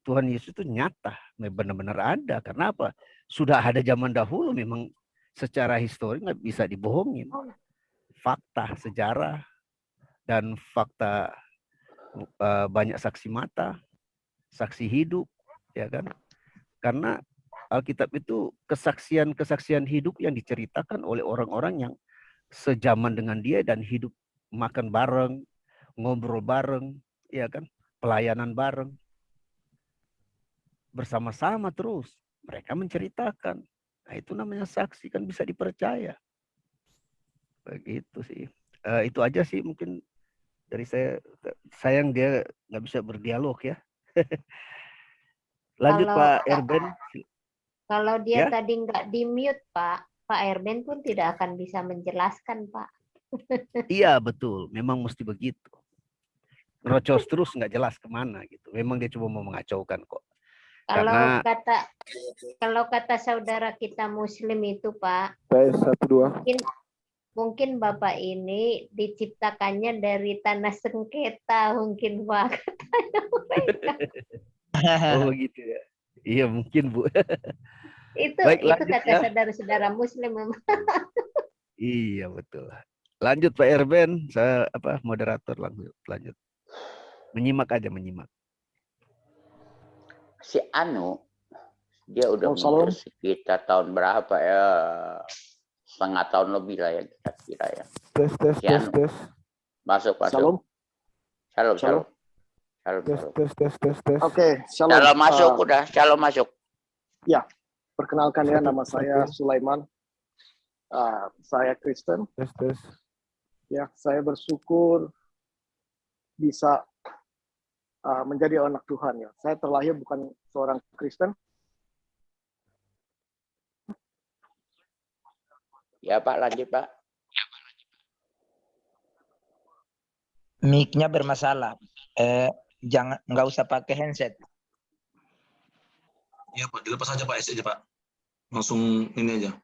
Tuhan Yesus itu nyata, benar-benar ada. Karena apa? Sudah ada zaman dahulu, memang secara histori nggak bisa dibohongin. Fakta, sejarah, dan fakta banyak saksi mata, saksi hidup, ya kan? Karena Alkitab itu kesaksian hidup yang diceritakan oleh orang-orang yang sejaman dengan dia dan hidup, makan bareng, ngobrol bareng, ya kan? Pelayanan bareng, bersama-sama terus. Mereka menceritakan. Nah, itu namanya saksi, kan bisa dipercaya. Begitu sih. Itu aja sih mungkin dari saya. Sayang dia nggak bisa berdialog ya. Lanjut Pak Erben. Kalau dia ya? tadi nggak di-mute Pak Erben pun tidak akan bisa menjelaskan Pak. Iya betul, memang mesti begitu. Rocos terus nggak jelas kemana gitu. Memang dia cuma mau mengacaukan kok. Kalau kata saudara kita Muslim itu, Pak, tes 1 2. Mungkin Bapak ini diciptakannya dari tanah sengketa, mungkin Pak. Oh gitu ya. Iya mungkin Bu. Itu Baik, itu lanjut kata ya. saudara-saudara Muslim memang. Iya betul. Lanjut Pak Erben, saya moderator lanjut. Menyimak aja, menyimak. Si Anu, dia udah mundur sekitar tahun berapa ya? Setengah tahun lebih lah ya kira-kira ya. Tes. Masuk. Shalom. Shalom. Tes. Oke, shalom. Shalom masuk udah, shalom masuk. Ya, perkenalkan ya, nama saya Sulaiman. Saya Kristen. Tes. Ya, saya bersyukur bisa menjadi anak Tuhan ya. Saya terlahir bukan seorang Kristen. Ya Pak, lanjut Pak. Mic-nya bermasalah. Nggak usah pakai handset. Ya Pak, dilepas aja Pak, aja Pak. Langsung ini aja.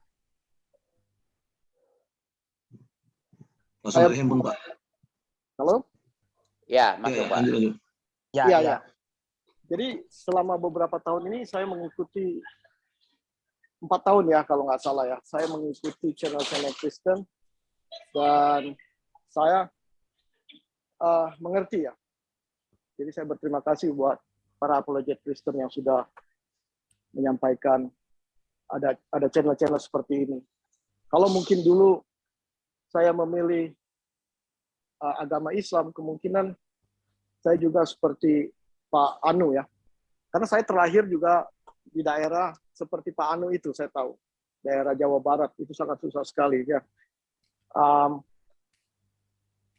Langsung dari handphone Pak. Halo? Ya, masuk Pak. Lanjut. Ya. Jadi selama beberapa tahun ini saya mengikuti 4 tahun ya kalau nggak salah ya. Saya mengikuti channel-channel Kristen dan saya mengerti ya. Jadi saya berterima kasih buat para apologet Kristen yang sudah menyampaikan ada channel-channel seperti ini. Kalau mungkin dulu saya memilih agama Islam, kemungkinan saya juga seperti Pak Anu ya. Karena saya terlahir juga di daerah seperti Pak Anu itu, saya tahu. Daerah Jawa Barat, itu sangat susah sekali ya.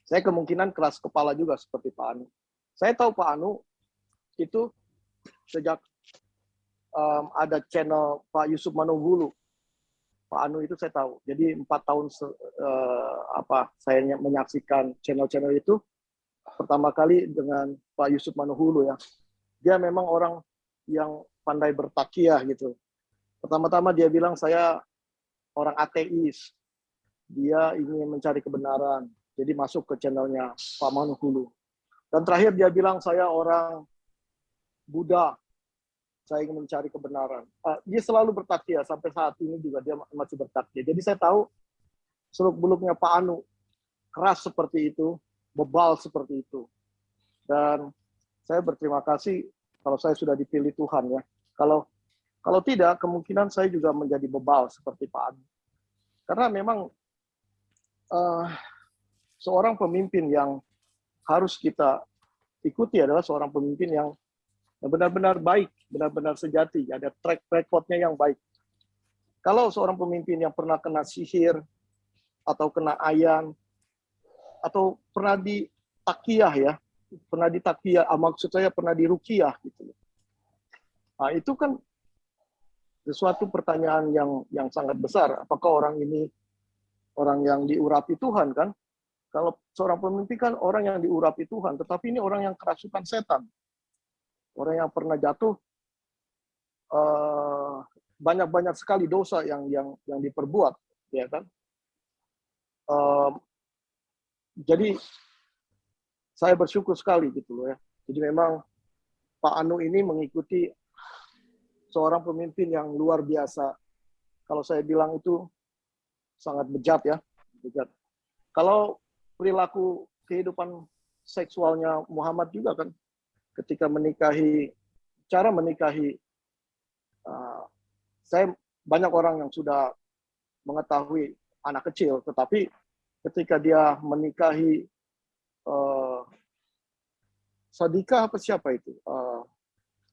Saya kemungkinan keras kepala juga seperti Pak Anu. Saya tahu Pak Anu itu sejak ada channel Pak Yusuf Manohulu. Pak Anu itu saya tahu. Jadi 4 tahun saya menyaksikan channel-channel itu. Pertama kali dengan Pak Yusuf Manohulu ya. Dia memang orang yang pandai bertakiah gitu. Pertama-tama dia bilang saya orang ateis. Dia ingin mencari kebenaran. Jadi masuk ke channelnya Pak Manohulu. Dan terakhir dia bilang saya orang Buddha. Saya ingin mencari kebenaran. Dia selalu bertakiah sampai saat ini juga dia masih bertakiah. Jadi saya tahu seluk-beluknya Pak Anu keras seperti itu, bebal seperti itu. Dan saya berterima kasih kalau saya sudah dipilih Tuhan ya. Kalau tidak, kemungkinan saya juga menjadi bebal seperti Pak Anu. Karena memang seorang pemimpin yang harus kita ikuti adalah seorang pemimpin yang benar-benar baik, benar-benar sejati, ada track record-nya yang baik. Kalau seorang pemimpin yang pernah kena sihir, atau kena ayan, atau pernah ditakiah ya, maksud saya pernah diruqyah gitu. Nah, itu kan sesuatu pertanyaan yang sangat besar. Apakah orang ini orang yang diurapi Tuhan kan? Kalau seorang pemimpin kan orang yang diurapi Tuhan, tetapi ini orang yang kerasukan setan. Orang yang pernah jatuh, banyak-banyak sekali dosa yang diperbuat, ya kan? Jadi saya bersyukur sekali gitu loh ya. Jadi memang Pak Anu ini mengikuti seorang pemimpin yang luar biasa. Kalau saya bilang itu sangat bejat ya, bejat. Kalau perilaku kehidupan seksualnya Muhammad juga kan, ketika cara menikahi, saya banyak orang yang sudah mengetahui anak kecil, tetapi ketika dia menikahi Sadika apa siapa itu?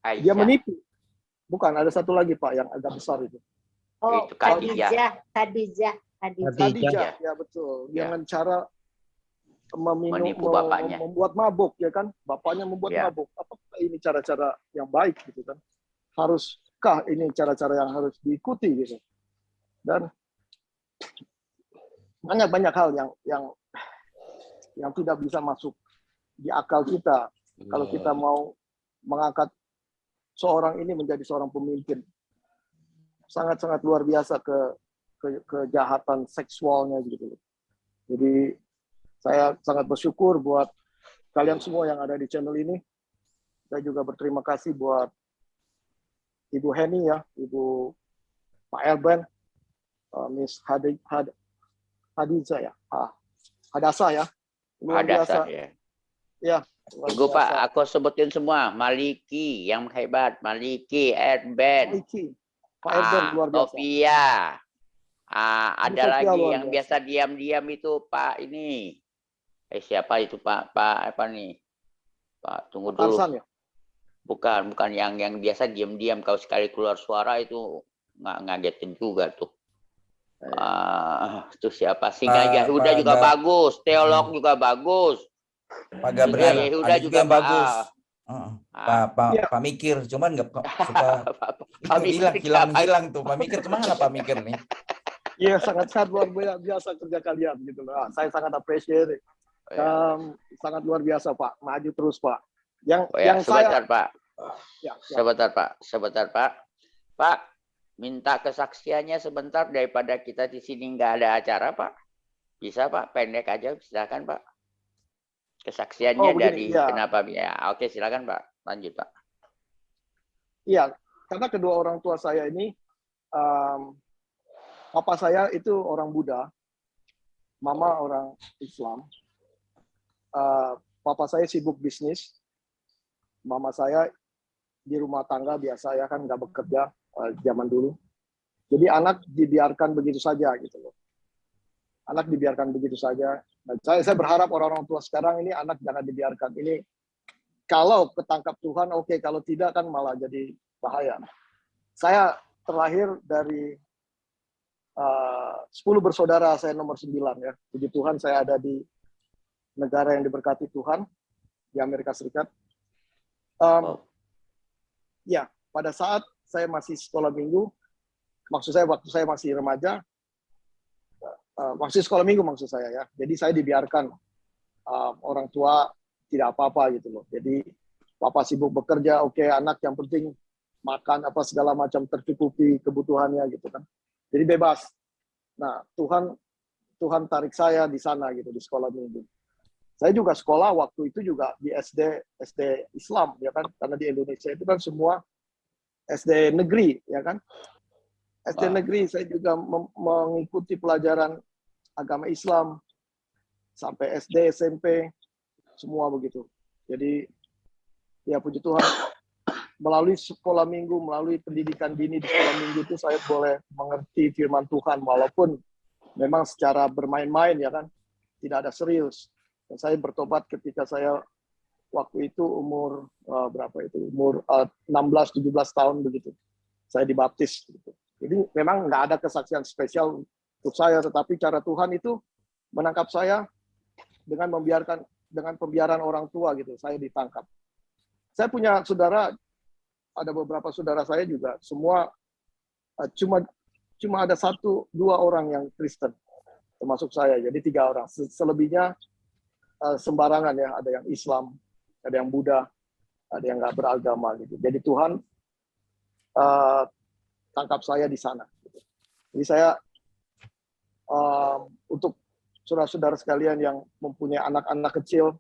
Dia menipu. Bukan, ada satu lagi Pak yang agak besar itu. Oh, itu Khadijah. Khadijah. Ya betul. Dengan cara menipu bapaknya. membuat mabuk ya kan, bapaknya membuat mabuk. Apakah ini cara-cara yang baik gitu kan? Haruskah ini cara-cara yang harus diikuti gitu? Dan banyak hal yang tidak bisa masuk di akal kita kalau kita mau mengangkat seorang ini menjadi seorang pemimpin. Sangat-sangat luar biasa kejahatan seksualnya gitu. Jadi saya sangat bersyukur buat kalian semua yang ada di channel ini. Saya juga berterima kasih buat Ibu Heni ya, Ibu Pak Elben, Miss Hadijah ya, Hadasa ya, luar biasa. Ya. Ya, Tunggu Pak, aku sebutin semua. Maliki yang hebat, Maliki, Elben, Pak Elben luar biasa. Sofia, ada Sofia lagi luar yang biasa diam-diam itu Pak ini. Siapa itu Pak? Apa nih? Pak, tunggu dulu. Tarsan ya? Bukan yang biasa diam-diam. Kalau sekali keluar suara itu ngagetin juga tuh. Itu siapa sih? Yehuda juga bagus, teolog juga bagus. Pak Gabriel, Yehuda ada juga yang bagus. Pak Mikir, cuman nggak suka hilang tuh. Pak Mikir kemana Pak Mikir nih? Iya, sangat luar biasa kerja kalian gitu loh. Saya sangat appreciate. Sangat luar biasa Pak, maju terus Pak. Sebentar saya... Pak. Ya. Sebentar Pak. Pak, minta kesaksiannya sebentar daripada kita di sini nggak ada acara Pak. Bisa Pak, pendek aja, silakan Pak. Kesaksiannya begini, dari kenapa ya? Oke, silakan Pak, lanjut Pak. Iya, karena kedua orang tua saya ini, papa saya itu orang Buddha, mama orang Islam. Papa saya sibuk bisnis, mama saya di rumah tangga biasa ya kan, nggak bekerja zaman dulu. Jadi anak dibiarkan begitu saja gitu loh. Anak dibiarkan begitu saja. Nah, saya berharap orang-orang tua sekarang ini anak jangan dibiarkan. Ini kalau ketangkap Tuhan oke, kalau tidak kan malah jadi bahaya. Saya terlahir dari 10 bersaudara, saya nomor 9 ya. Puji Tuhan saya ada di negara yang diberkati Tuhan, di Amerika Serikat. Ya, pada saat saya masih sekolah minggu, maksud saya waktu saya masih remaja, masih sekolah minggu maksud saya ya. Jadi saya dibiarkan orang tua tidak apa-apa gitu loh. Jadi papa sibuk bekerja, oke, anak yang penting makan apa segala macam tercukupi kebutuhannya gitu kan. Jadi bebas. Nah, Tuhan tarik saya di sana gitu, di sekolah minggu. Saya juga sekolah waktu itu juga di SD Islam ya kan, karena di Indonesia itu kan semua SD negeri ya kan. SD negeri saya juga mengikuti pelajaran agama Islam sampai SD, SMP, semua begitu. Jadi ya puji Tuhan, melalui sekolah minggu, melalui pendidikan dini di sekolah minggu itu saya boleh mengerti firman Tuhan walaupun memang secara bermain-main ya kan, tidak ada serius. Dan saya bertobat ketika saya waktu itu umur umur 16-17 tahun begitu. Saya dibaptis gitu. Jadi memang nggak ada kesaksian spesial untuk saya, tetapi cara Tuhan itu menangkap saya dengan pembiaran orang tua gitu. Saya ditangkap. Saya punya saudara, ada beberapa saudara saya juga, semua cuma ada 1-2 orang yang Kristen, termasuk saya. Jadi 3 orang. Selebihnya sembarangan ya, ada yang Islam, ada yang Buddha, ada yang nggak beragama gitu. Jadi Tuhan tangkap saya di sana. Jadi saya untuk saudara-saudara sekalian yang mempunyai anak-anak kecil,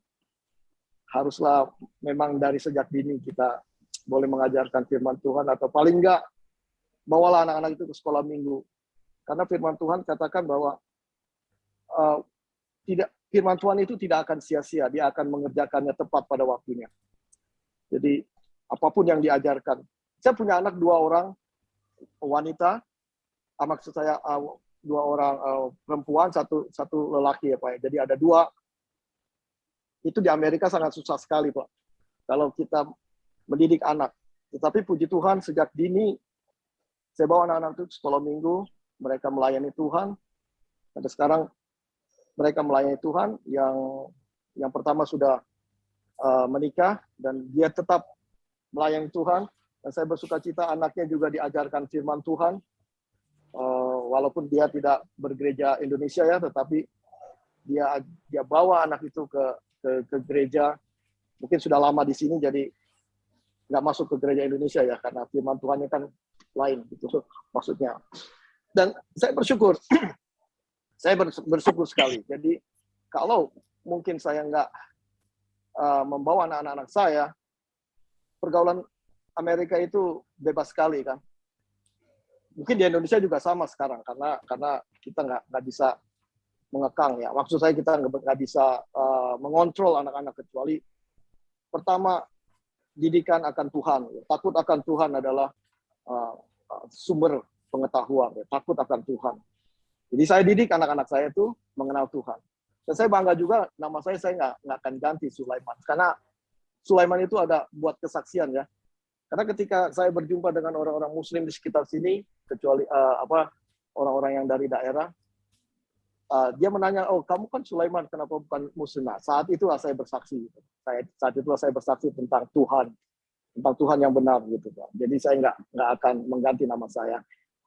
haruslah memang dari sejak dini kita boleh mengajarkan firman Tuhan, atau paling enggak bawalah anak-anak itu ke sekolah minggu. Karena firman Tuhan katakan bahwa firman Tuhan itu tidak akan sia-sia, dia akan mengerjakannya tepat pada waktunya. Jadi apapun yang diajarkan. Saya punya anak 2 orang wanita, maksud saya 2 orang perempuan, satu lelaki ya Pak. Jadi ada 2. Itu di Amerika sangat susah sekali Pak, kalau kita mendidik anak. Tetapi puji Tuhan sejak dini saya bawa anak-anak itu ke sekolah minggu, mereka melayani Tuhan. Dan sekarang mereka melayani Tuhan. Yang pertama sudah menikah dan dia tetap melayani Tuhan. Dan saya bersuka cita anaknya juga diajarkan firman Tuhan. Walaupun dia tidak bergereja Indonesia ya, tetapi dia bawa anak itu ke gereja. Mungkin sudah lama di sini, jadi nggak masuk ke gereja Indonesia ya, karena firman Tuhannya kan lain gitu maksudnya. Dan saya bersyukur, saya bersyukur sekali. Jadi kalau mungkin saya nggak membawa anak-anak saya, pergaulan Amerika itu bebas sekali kan. Mungkin di Indonesia juga sama sekarang, karena kita nggak bisa mengekang ya. Maksud saya kita nggak bisa mengontrol anak-anak, kecuali pertama didikan akan Tuhan. Takut akan Tuhan adalah sumber pengetahuan. Takut akan Tuhan. Jadi saya didik anak-anak saya itu mengenal Tuhan. Dan saya bangga juga, nama saya nggak akan ganti Sulaiman, karena Sulaiman itu ada buat kesaksian ya. Karena ketika saya berjumpa dengan orang-orang Muslim di sekitar sini, kecuali orang-orang yang dari daerah, dia menanya, oh kamu kan Sulaiman, kenapa bukan Muslim? Nah, saat itulah saya bersaksi. Saat itulah saya bersaksi tentang Tuhan yang benar gitu. Jadi saya nggak akan mengganti nama saya.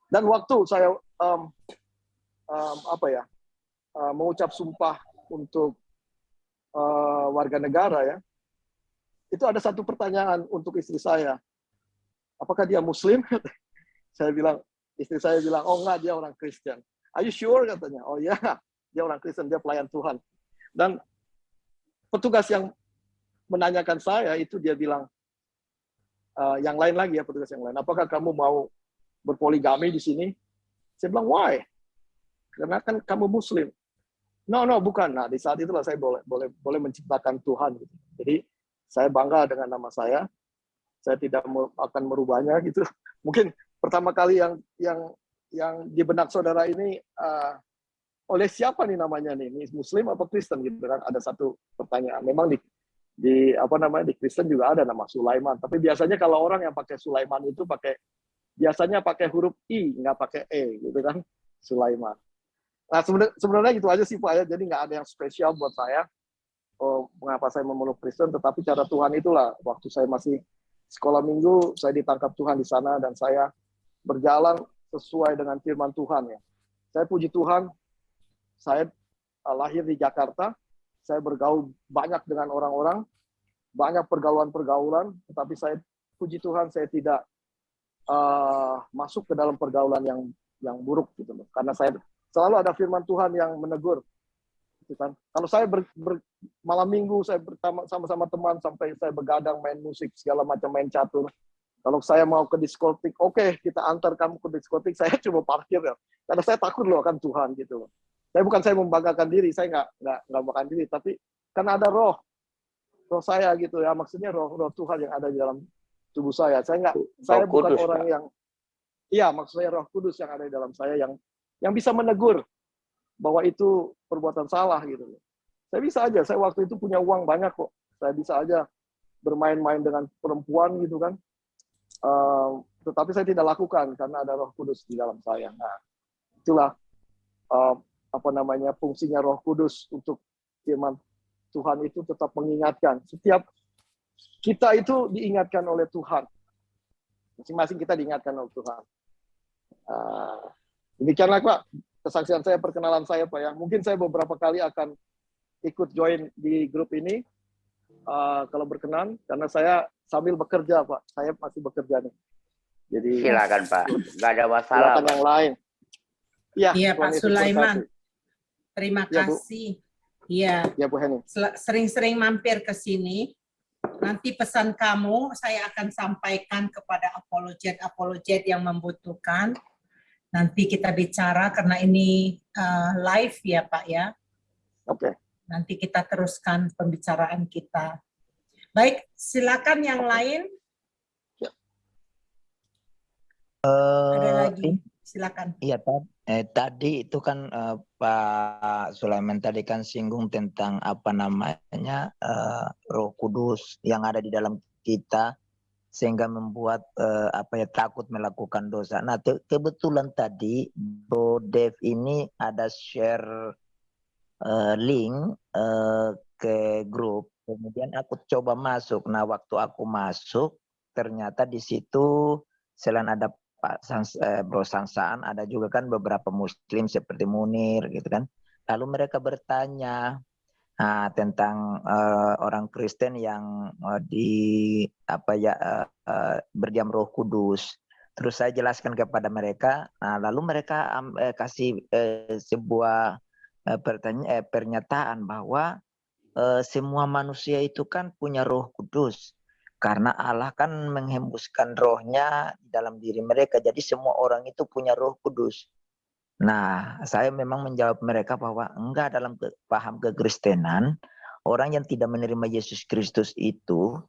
Dan waktu saya mengucap sumpah untuk warga negara ya, itu ada satu pertanyaan untuk istri saya. Apakah dia Muslim? Istri saya bilang, oh enggak, dia orang Kristen. Are you sure? Katanya. Oh ya, dia orang Kristen, dia pelayan Tuhan. Dan petugas yang menanyakan saya itu dia bilang, yang lain lagi ya, petugas yang lain. Apakah kamu mau berpoligami di sini? Saya bilang, why? Karena kan kamu Muslim. No, bukan. Nah, di saat itulah saya boleh menciptakan Tuhan. Gitu. Jadi saya bangga dengan nama saya. Saya tidak akan merubahnya gitu. Mungkin pertama kali yang di benak saudara ini oleh siapa nih namanya nih? Muslim apa Kristen gitu kan? Ada satu pertanyaan. Memang di Kristen juga ada nama Sulaiman. Tapi biasanya kalau orang yang pakai Sulaiman itu biasanya pakai huruf I, nggak pakai E gitu kan? Sulaiman. Nah sebenarnya gitu aja sih Pak ya. Jadi nggak ada yang spesial buat saya. Oh, mengapa saya memeluk Kristen? Tetapi cara Tuhan itulah. Waktu saya masih sekolah minggu, saya ditangkap Tuhan di sana dan saya berjalan sesuai dengan firman Tuhan ya. Saya puji Tuhan, saya lahir di Jakarta, saya bergaul banyak dengan orang-orang, banyak pergaulan-pergaulan, tetapi saya puji Tuhan saya tidak masuk ke dalam pergaulan yang buruk gitu. Karena saya selalu ada firman Tuhan yang menegur. Gitu kan. Kalau saya malam minggu saya sama-sama teman sampai saya begadang main musik segala macam, main catur. Kalau saya mau ke diskotik, oke, kita antar kamu ke diskotik, saya cuma parkir ya. Karena saya takut loh akan Tuhan gitu. Saya membanggakan diri, saya nggak banggakan diri, tapi karena ada roh saya gitu ya, maksudnya roh Tuhan yang ada di dalam tubuh saya. Saya bukan Kudus, orang yang, iya maksudnya Roh Kudus yang ada di dalam saya yang bisa menegur bahwa itu perbuatan salah gitu. Saya bisa aja, saya waktu itu punya uang banyak kok. Saya bisa aja bermain-main dengan perempuan gitu kan. Tetapi saya tidak lakukan karena ada Roh Kudus di dalam saya. Nah, itulah fungsinya Roh Kudus untuk firman Tuhan itu tetap mengingatkan. Setiap kita itu diingatkan oleh Tuhan. Masing-masing kita diingatkan oleh Tuhan. Demikianlah Pak kesaksian saya, perkenalan saya Pak ya. Mungkin saya beberapa kali akan ikut join di grup ini kalau berkenan, karena saya sambil bekerja Pak. Saya masih bekerja nih. Jadi silakan Pak, nggak ada masalah. Silakan yang lain. Iya Pak Sulaiman. Terima kasih. Iya. Ya Bu Heni. Sering-sering mampir ke sini. Nanti pesan kamu saya akan sampaikan kepada apologet yang membutuhkan. Nanti kita bicara karena ini live ya Pak ya. Oke. Nanti kita teruskan pembicaraan kita. Baik, silakan yang lain. Ada lagi, silakan. Iya, tadi itu kan Pak Sulaiman tadi kan singgung tentang Roh Kudus yang ada di dalam kita sehingga membuat takut melakukan dosa. Nah, kebetulan tadi Bro Dev ini ada share link ke grup. Kemudian aku coba masuk. Nah, waktu aku masuk ternyata di situ selain ada Bro Sangsaan, ada juga kan beberapa Muslim seperti Munir gitu kan. Lalu mereka bertanya, tentang orang Kristen yang berdiam Roh Kudus. Terus saya jelaskan kepada mereka, lalu mereka kasih sebuah pernyataan bahwa semua manusia itu kan punya Roh Kudus. Karena Allah kan menghembuskan rohnya dalam diri mereka. Jadi semua orang itu punya Roh Kudus. Nah, saya memang menjawab mereka bahwa enggak, dalam paham kekristenan, orang yang tidak menerima Yesus Kristus itu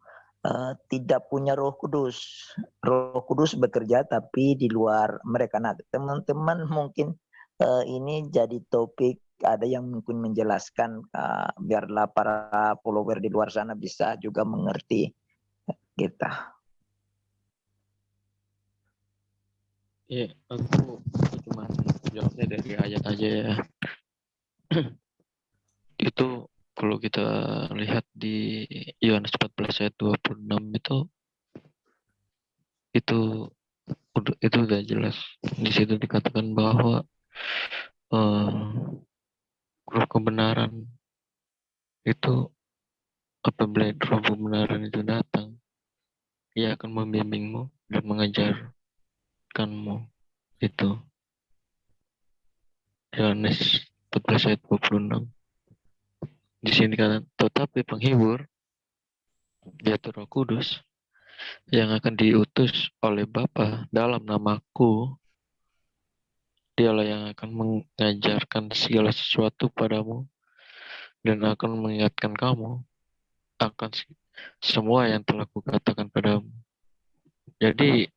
tidak punya Roh Kudus. Roh Kudus bekerja tapi di luar mereka. Nah, teman-teman mungkin ini jadi topik, ada yang mungkin menjelaskan biarlah para follower di luar sana bisa juga mengerti kita. Iya, aku cuma jawabnya dari ayat aja ya. Itu kalau kita lihat di Yohanes 14 ayat 26 itu udah jelas. Di situ dikatakan bahwa roh kebenaran itu, apabila roh kebenaran itu datang, ia akan membimbingmu dan mengajarkanmu. Itu Yohanes 14 ayat 26. Di sini dikatakan, tetapi penghibur, yaitu Roh Kudus, yang akan diutus oleh Bapa dalam namaku, dialah yang akan mengajarkan segala sesuatu padamu dan akan mengingatkan kamu akan semua yang telah kukatakan padamu. Jadi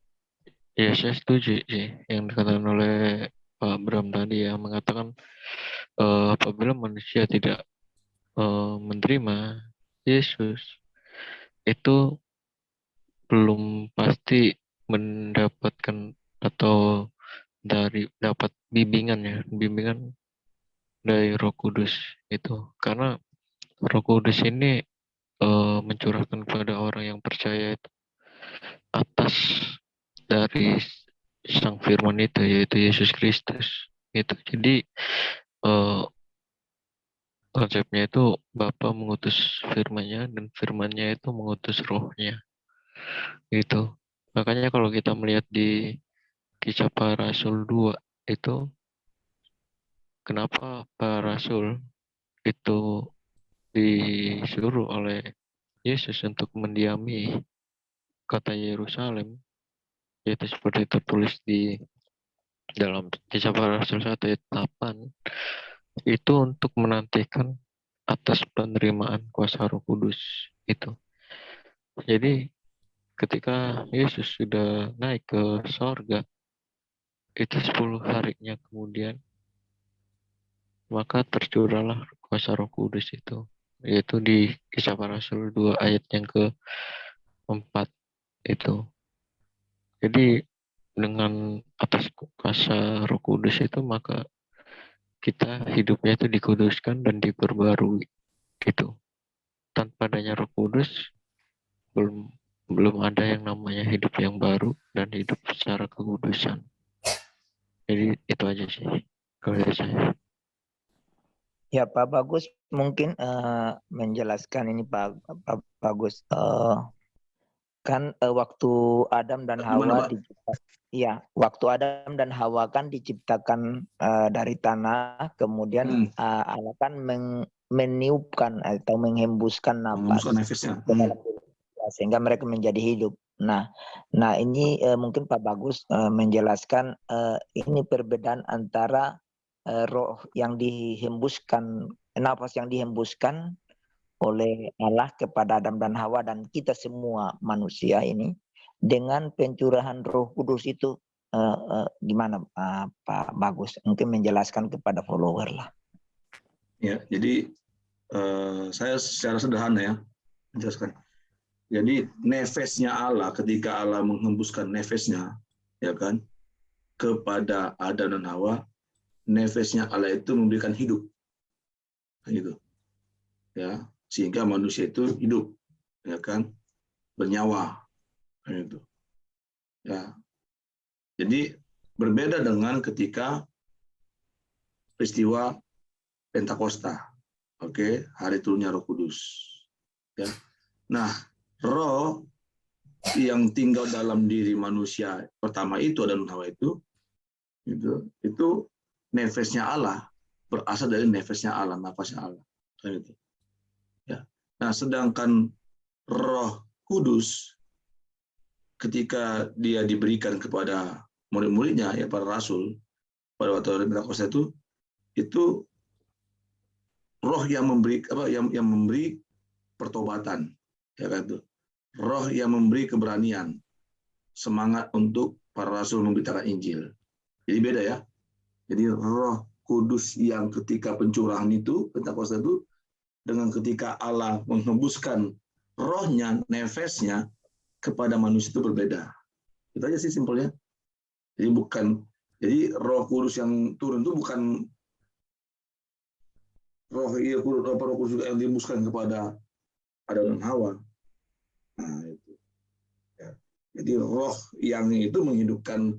ya saya setuju sih yang dikatakan oleh Pak Bram tadi, yang mengatakan apabila manusia tidak menerima Yesus, itu belum pasti mendapatkan atau dapat bimbingan dari Roh Kudus itu, karena Roh Kudus ini mencurahkan kepada orang yang percaya itu atas dari Sang Firman itu, yaitu Yesus Kristus itu. Jadi konsepnya itu Bapa mengutus firman-Nya dan firman-Nya itu mengutus rohnya. Gitu. Makanya kalau kita melihat di Kisah Para Rasul 2 itu, kenapa para rasul itu disuruh oleh Yesus untuk mendiami kota Yerusalem, yaitu seperti tertulis di dalam Kisah Para Rasul 1 ayat 8, itu untuk menantikan atas penerimaan kuasa Roh Kudus itu. Jadi ketika Yesus sudah naik ke sorga, itu 10 harinya kemudian, maka tercurahlah kuasa Roh Kudus itu, yaitu di Kisah Para Rasul 2 ayat yang ke-4 itu. Jadi dengan atas kuasa Roh Kudus itu, maka kita hidupnya itu dikuduskan dan diperbarui gitu. Tanpa adanya Roh Kudus, belum ada yang namanya hidup yang baru dan hidup secara kekudusan. Jadi itu aja sih kalau dari saya. Ya, Pak Bagus mungkin menjelaskan ini, Pak Bagus. Kan waktu Adam dan Hawa waktu Adam dan Hawa kan diciptakan dari tanah, kemudian Allah kan meniupkan atau menghembuskan nafas sehingga mereka menjadi hidup. Nah ini mungkin Pak Bagus menjelaskan ini perbedaan antara roh yang dihembuskan, nafas yang dihembuskan oleh Allah kepada Adam dan Hawa dan kita semua manusia ini, dengan pencurahan Roh Kudus itu gimana Pak Bagus? Mungkin menjelaskan kepada follower lah. Ya, jadi saya secara sederhana ya menjelaskan. Jadi nefesnya Allah, ketika Allah menghembuskan nefesnya, ya kan, kepada Adam dan Hawa, nefesnya Allah itu memberikan hidup, gitu, ya, sehingga manusia itu hidup, ya kan, bernyawa, gitu, ya. Jadi berbeda dengan ketika peristiwa Pentakosta, Oke, hari turunnya Roh Kudus. Ya. Nah, roh yang tinggal dalam diri manusia pertama itu Adam dan Hawa itu nefesnya Allah, berasal dari nefesnya Allah, nafasnya Allah. Kan itu. Ya. Nah, sedangkan Roh Kudus ketika dia diberikan kepada murid-muridnya, ya para rasul, pada waktu Pentakosta itu roh yang memberi yang memberi pertobatan, ya kan itu. Roh yang memberi keberanian, semangat untuk para rasul memberitakan Injil. Jadi beda ya. Jadi Roh Kudus yang ketika pencurahan itu, Pentakosta itu, dengan ketika Allah menghembuskan rohnya, nefesnya kepada manusia itu berbeda. Itu aja sih simpelnya. Jadi Roh Kudus yang turun itu bukan Roh Kudus yang dihembuskan kepada Adam dan Hawa. Nah, itu. Ya. Jadi roh yang itu menghidupkan,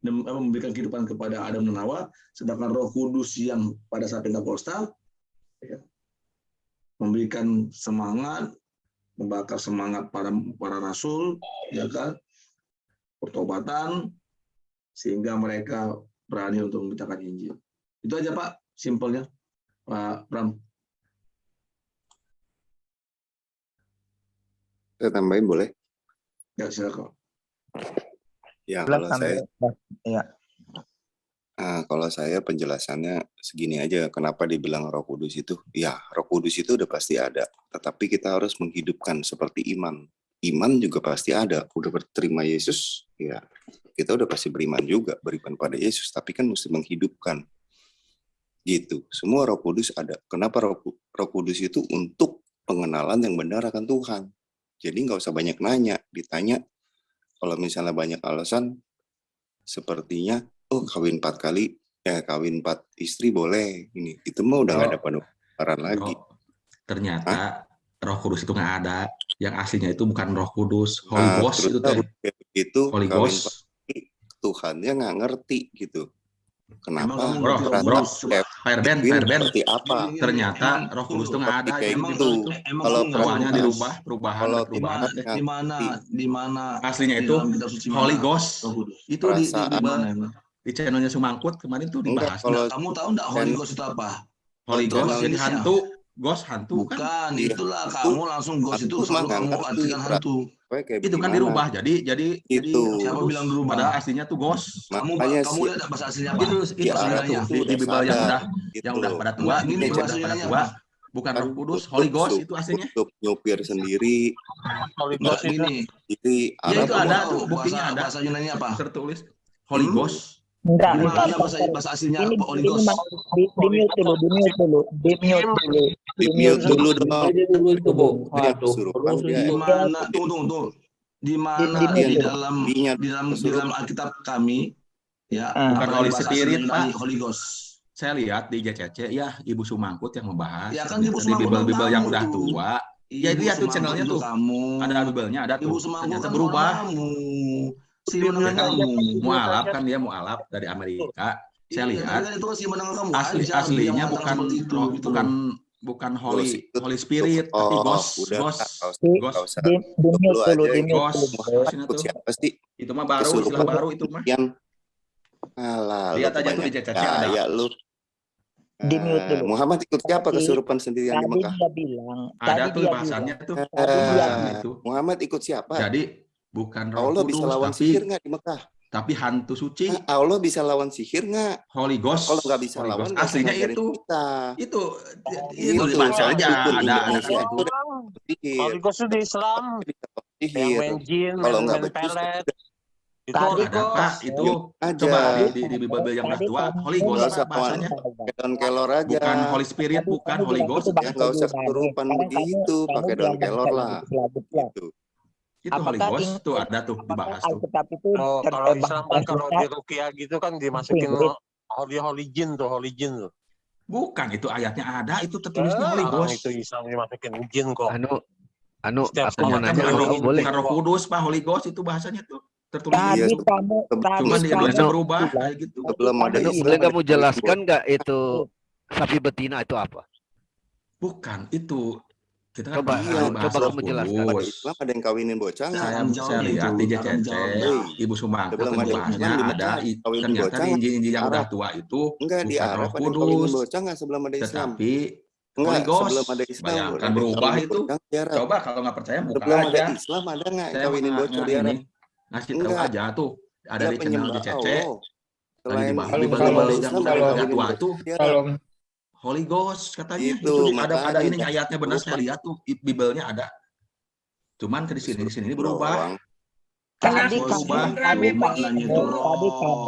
memberikan kehidupan kepada Adam dan Hawa, sedangkan Roh Kudus yang pada saat Pentakosta ya, memberikan semangat, membakar semangat para rasul, ya kan, pertobatan, sehingga mereka berani untuk memberitakan Injil. Itu aja Pak, simpelnya, Pak Bram. Saya tambahin boleh? Ya, silakan. Ya, kalau saya penjelasannya segini aja, kenapa dibilang Roh Kudus itu? Ya, Roh Kudus itu udah pasti ada, tetapi kita harus menghidupkan seperti iman. Iman juga pasti ada. Udah berterima Yesus, ya kita udah pasti beriman juga, beriman pada Yesus, tapi kan mesti menghidupkan. Gitu. Semua Roh Kudus ada. Kenapa Roh Kudus itu? Untuk pengenalan yang benar akan Tuhan. Jadi nggak usah banyak nanya, ditanya. Kalau misalnya banyak alasan, sepertinya, oh kawin 4 kali, kawin 4 istri boleh. Ini itu mah udah nggak ada penukaran lagi. Ternyata Roh Kudus itu nggak ada. Yang aslinya itu bukan Roh Kudus, Holy Ghost itu Holy kawin Ghost. Tuhannya nggak ngerti gitu. Kenapa? Bro, Fairben, seperti apa? Ternyata Roh Kudus itu nggak ada. Kalau awalnya dirubah, perubahan. Di mana aslinya itu Holy Ghost. Itu di channelnya Sumangkut kemarin tuh dibahas. Kamu tahu nggak Holy Ghost itu apa? Holy Ghost jadi hantu. Ghost hantu bukan, itulah kamu langsung ghost itu selalu kamu artikan hantu. Itu kan dirubah, jadi siapa bilang dirubah? Padahal aslinya tuh ghost. Kamu lihat bahasa aslinya apa? Itu aslinya tuh di Bible yang udah pada tua, ini pada tua. Bukan Roh Kudus, Holy Ghost itu aslinya. Untuk nyopir sendiri. Holy Ghost ini. Ya itu ada tuh, buktinya ada. Bahasa Yunani apa? Tertulis Holy Ghost. Enggak, bahasa aslinya apa Holy Ghost? Di-mute dulu dong. Di mana di dalam Alkitab kami ya bukan Holy Spirit Pak. Holy Ghost. Saya lihat di JCC ya Ibu Sumangkut yang membahas. Ya kan Ibu Sumangkut di Bible yang udah tua. Ya itu ya tuh channelnya tuh. Ada Bible-nya ada tuh. Ternyata berubah. Mualaf kan dia mualaf dari Amerika. Saya lihat aslinya bukan Holy Spirit tapi Ghost. Itu mah baru, istilah baru itu mah. Lihat aja tuh di JCC ada. Muhammad ikut siapa kesurupan sendirian di Mekah? Ada tuh bahasannya tuh. Muhammad ikut siapa? Jadi bukan Roh Allah Kudus, bisa lawan sihir nggak di Mekah? Tapi hantu suci. Allah bisa lawan sihir nggak? Holy Ghost. Kalau nggak bisa lawan, aslinya itu. Itu dibaca aja. Ada Holy Ghost itu di Islam. Yang main jin, main pelet. Itu ada Pak, itu coba di Bible yang udah tua, Holy Ghost bahasanya. Don Kelor aja. Bukan Holy Spirit, bukan Holy Ghost. Ya nggak usah kesurupan begitu, pakai Don Kelor lah. Itu Holy Ghost tuh ada tuh dibahas tuh. Kalau Islam kan kalau di Ruqyah gitu kan dimasukin Holy Jin tuh. Bukan, itu ayatnya ada, itu tertulisnya Holy Ghost. Itu Islam dimasukin jin kok. Aku mau nanya, boleh? Bukan Roh Kudus, Pak, Holy Ghost itu bahasanya tuh. Tertulis. Cuma dia bisa berubah kayak gitu. Boleh kamu jelaskan nggak itu sapi betina itu apa? Bukan itu. Kita kan Coba kamu jelaskan. Pada Islam ada yang kawinin bocah nggak? Saya lihat di JCC, Ibu Sumangkut Sebelum ada membahasnya Islam, di ada mana kawinin ternyata bocah di nggak? Injil yang udah Arab. tua itu Enggak, di bukan Arab Roh ada yang kawinin Kudus, bocah nggak sebelum ada Islam? tetapi Enggak, Holy Ghost. sebelum ada Islam Bayangkan ada yang berubah kawinin itu. bocah di Arab. Coba kalau nggak percaya buka Sebelum ada aja. Islam ada nggak Saya kawinin bocah di Arab? ngasih tahu Enggak. aja tuh. Ada Dia di channel penyembah JCC. Allah. Selain Bibel yang udah tua tuh kalau Holy Ghost katanya. Itu ada makanya ini ayatnya benar saya lihat tuh Bibelnya ada. Cuman ke di sini berubah. Tadi berubah. Maknanya itu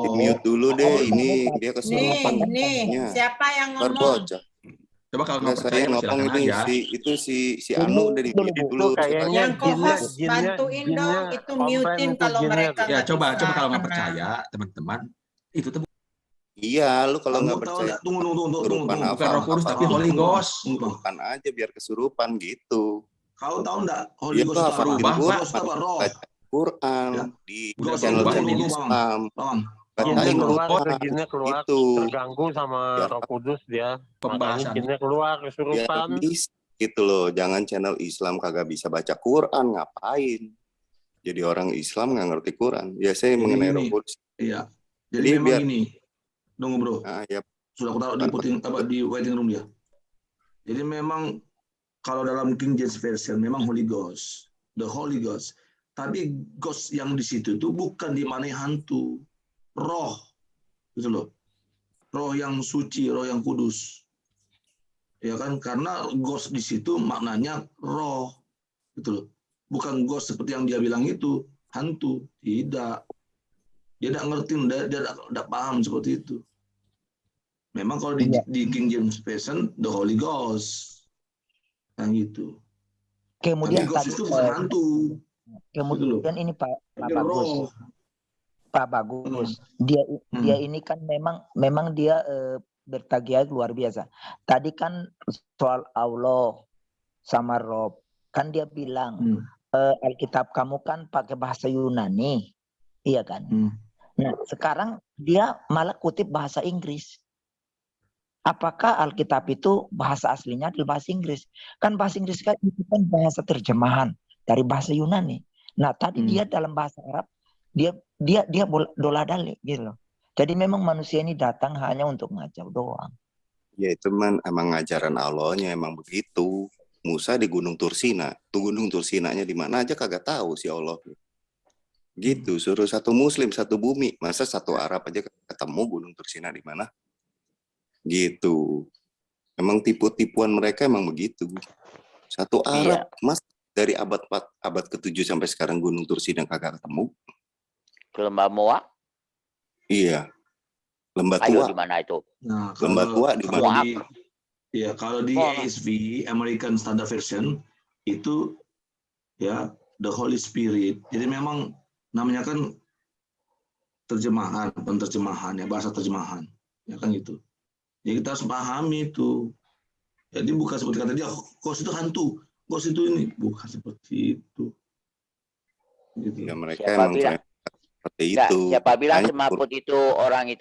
di mute dulu deh, ini dia kesurupan. Nih, siapa yang ngomong? Coba kalau nggak saya percaya ngomong silakan ini aja. si Anu udah di mute dulu. Yang co-host bantuin dong, itu mutein kalau mereka Ya nggak coba bisa. kalau nggak Tenang. percaya teman-teman itu tuh Iya, lu kalau nggak percaya kesurupan apa? bukan Roh Kudus tapi Holy Ghost. Kesurupan aja biar kesurupan gitu. Kau tahu nggak Holy Itu Ghost itu apa? berubah, Holy Pak. Ghost itu apa? Roh. Baca Quran di Ghost channel-channel itu Islam. Jinnya Bacain keluar, Quran jinnya keluar, itu. terganggu sama Roh Kudus dia. Makanya Pembahasan. jinnya keluar, Biar kesurupan. bisa gitu loh. Jangan channel Islam kagak bisa baca Quran, ngapain? Jadi orang Islam nggak ngerti Quran. Biasanya mengenai Roh Kudus. Iya. Jadi memang biar ini. Tunggu bro. Nah, ya. Sudah aku taruh di waiting room dia. Jadi memang kalau dalam King James Version memang Holy Ghost, the Holy Ghost. Tapi ghost yang di situ itu bukan dimaknai hantu, roh, gitu loh. Roh yang suci, roh yang kudus. Ya kan? Karena ghost di situ maknanya roh, gitu loh. Bukan ghost seperti yang dia bilang itu, hantu. Tidak. Dia tidak ngerti, dia tidak paham seperti itu. Memang kalau di King James Version, the Holy Ghost. Yang gitu. Kemudian tapi ghost itu bukan hantu. Kemudian ini Pak Bagus. Pak Bagus. Dia ini kan memang dia bertagihan luar biasa. Tadi kan soal Allah sama Rob. Kan dia bilang Alkitab kamu kan pakai bahasa Yunani. Iya kan? Nah, sekarang dia malah kutip bahasa Inggris. Apakah Alkitab itu bahasa aslinya adalah bahasa Inggris? Kan bahasa Inggris kan itu kan bahasa terjemahan dari bahasa Yunani. Nah, tadi dia dalam bahasa Arab dia dola-dalik gitu loh. Jadi memang manusia ini datang hanya untuk ngacau doang. Ya itu emang ngajaran Allahnya emang begitu. Musa di Gunung Tursina. Tuh Gunung Tursinanya di mana aja kagak tahu si Allah. Gitu, suruh satu muslim satu bumi, masa satu Arab aja ketemu Gunung Tursina di mana? Gitu. Emang tipuan mereka emang begitu. Satu Arab, Mas, dari abad ke-7 sampai sekarang Gunung Tursina kagak ketemu. Ke Lembah Moa? Iya. Lembah Tua. Di mana itu? Nah, Lembah Tua di mana? Iya, kalau di ASV, American Standard Version, itu ya the Holy Spirit. Jadi memang namanya kan penerjemahan ya, bahasa terjemahan. Ya kan gitu. Jadi kita harus pahami itu. Jadi bukan seperti kata dia, ghost itu hantu, ghost itu ini. Bukan seperti itu. Gitu. Ya mereka emang seperti itu. Siapa bilang semaput itu orang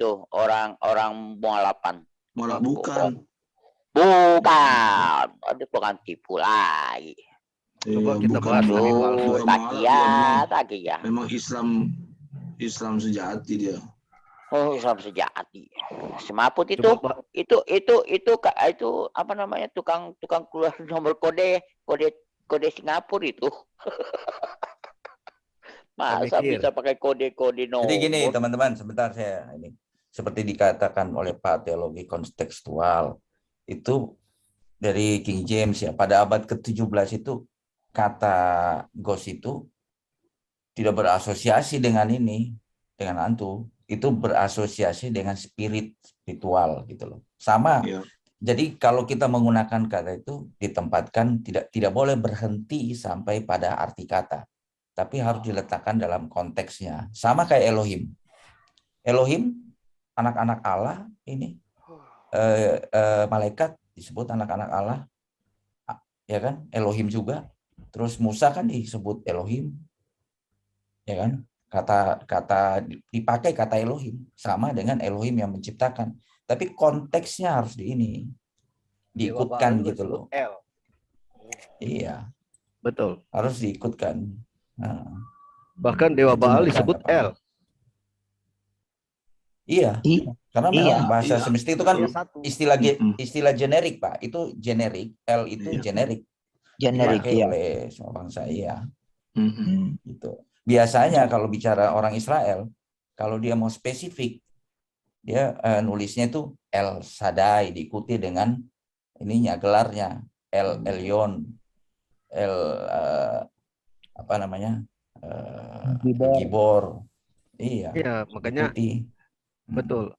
mualapan? Bukan. Bukan. Aduh, bukan tipu lagi. Coba kita bahas nabi palsu. Takia. Memang Islam sejati dia. Oh, Islam sejati. Semaput itu apa namanya, tukang keluar nomor kode Singapura itu. Masa bisa pakai kode nomor? Jadi gini teman-teman, sebentar saya ini seperti dikatakan oleh Pak teologi kontekstual itu dari King James ya, pada abad ke-17 itu kata ghost itu tidak berasosiasi dengan hantu, itu berasosiasi dengan spiritual gitu loh. Sama. Yeah. Jadi kalau kita menggunakan kata itu ditempatkan tidak boleh berhenti sampai pada arti kata, tapi harus diletakkan dalam konteksnya. Sama kayak Elohim. Elohim anak-anak Allah ini malaikat disebut anak-anak Allah, ya kan? Elohim juga. Terus Musa kan disebut Elohim, ya kan? Dipakai kata Elohim sama dengan Elohim yang menciptakan. Tapi konteksnya harus diikutkan gitu loh. L. Iya. Betul. Harus diikutkan. Nah, bahkan Dewa Baal disebut L. Iya. Karena memang bahasa semesti itu kan istilah generik, Pak. Itu generik, L itu generik. Generik, dipakai oleh semua bangsa, iya. Gitu. Biasanya kalau bicara orang Israel, kalau dia mau spesifik, dia nulisnya itu El Shaddai, diikuti dengan ininya, gelarnya El Elyon, El apa namanya, Gibor. Iya. Iya, makanya diikuti. Betul.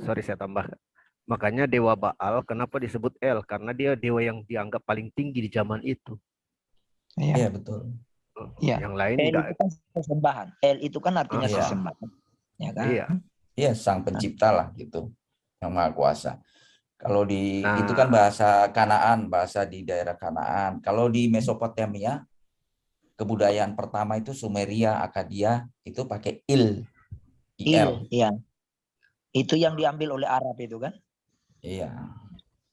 Sorry saya tambah. Makanya Dewa Baal kenapa disebut El? Karena dia dewa yang dianggap paling tinggi di zaman itu. Iya, betul. Iya. Yang lain El enggak. itu kan sesembahan. El itu kan artinya Iya. sesembahan. Ya kan? Iya. Iya, sang pencipta lah gitu. Yang Maha Kuasa. Kalau di itu kan bahasa Kanaan, bahasa di daerah Kanaan. Kalau di Mesopotamia, kebudayaan pertama itu Sumeria, Akadia, itu pakai Il. Iya. Itu yang diambil oleh Arab itu kan? Iya.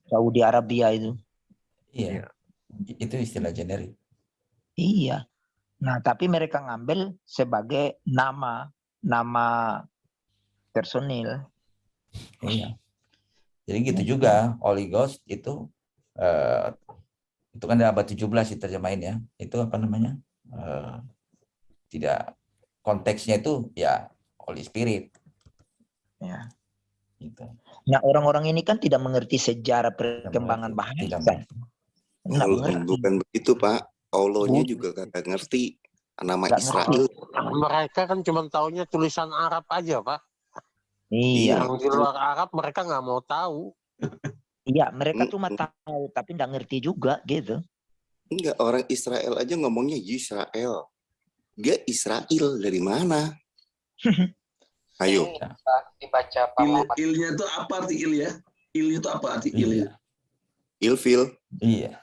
Saudi Arabia itu. Iya. Itu istilah generik. Iya. Nah, tapi mereka ngambil sebagai nama personil. Iya. Jadi gitu juga Holy Ghost itu kan di abad 17 diterjemahin ya. Itu apa namanya? Tidak, konteksnya itu ya Holy Spirit. Ya. Gitu. Nah, orang-orang ini kan tidak mengerti sejarah perkembangan bahasa. Bukan begitu, Pak. Allahnya juga kagak ngerti nama Israel. Mereka kan cuma taunya tulisan Arab aja, Pak. Iya. Yang di luar Arab mereka nggak mau tahu. Iya, mereka cuma tahu tapi nggak ngerti juga gitu. Enggak, orang Israel aja ngomongnya Yisrael. Dia Israel dari mana? Ayo. Dibaca Il-nya itu apa arti il ya? Il itu apa arti il ya? Ilfil. Iya.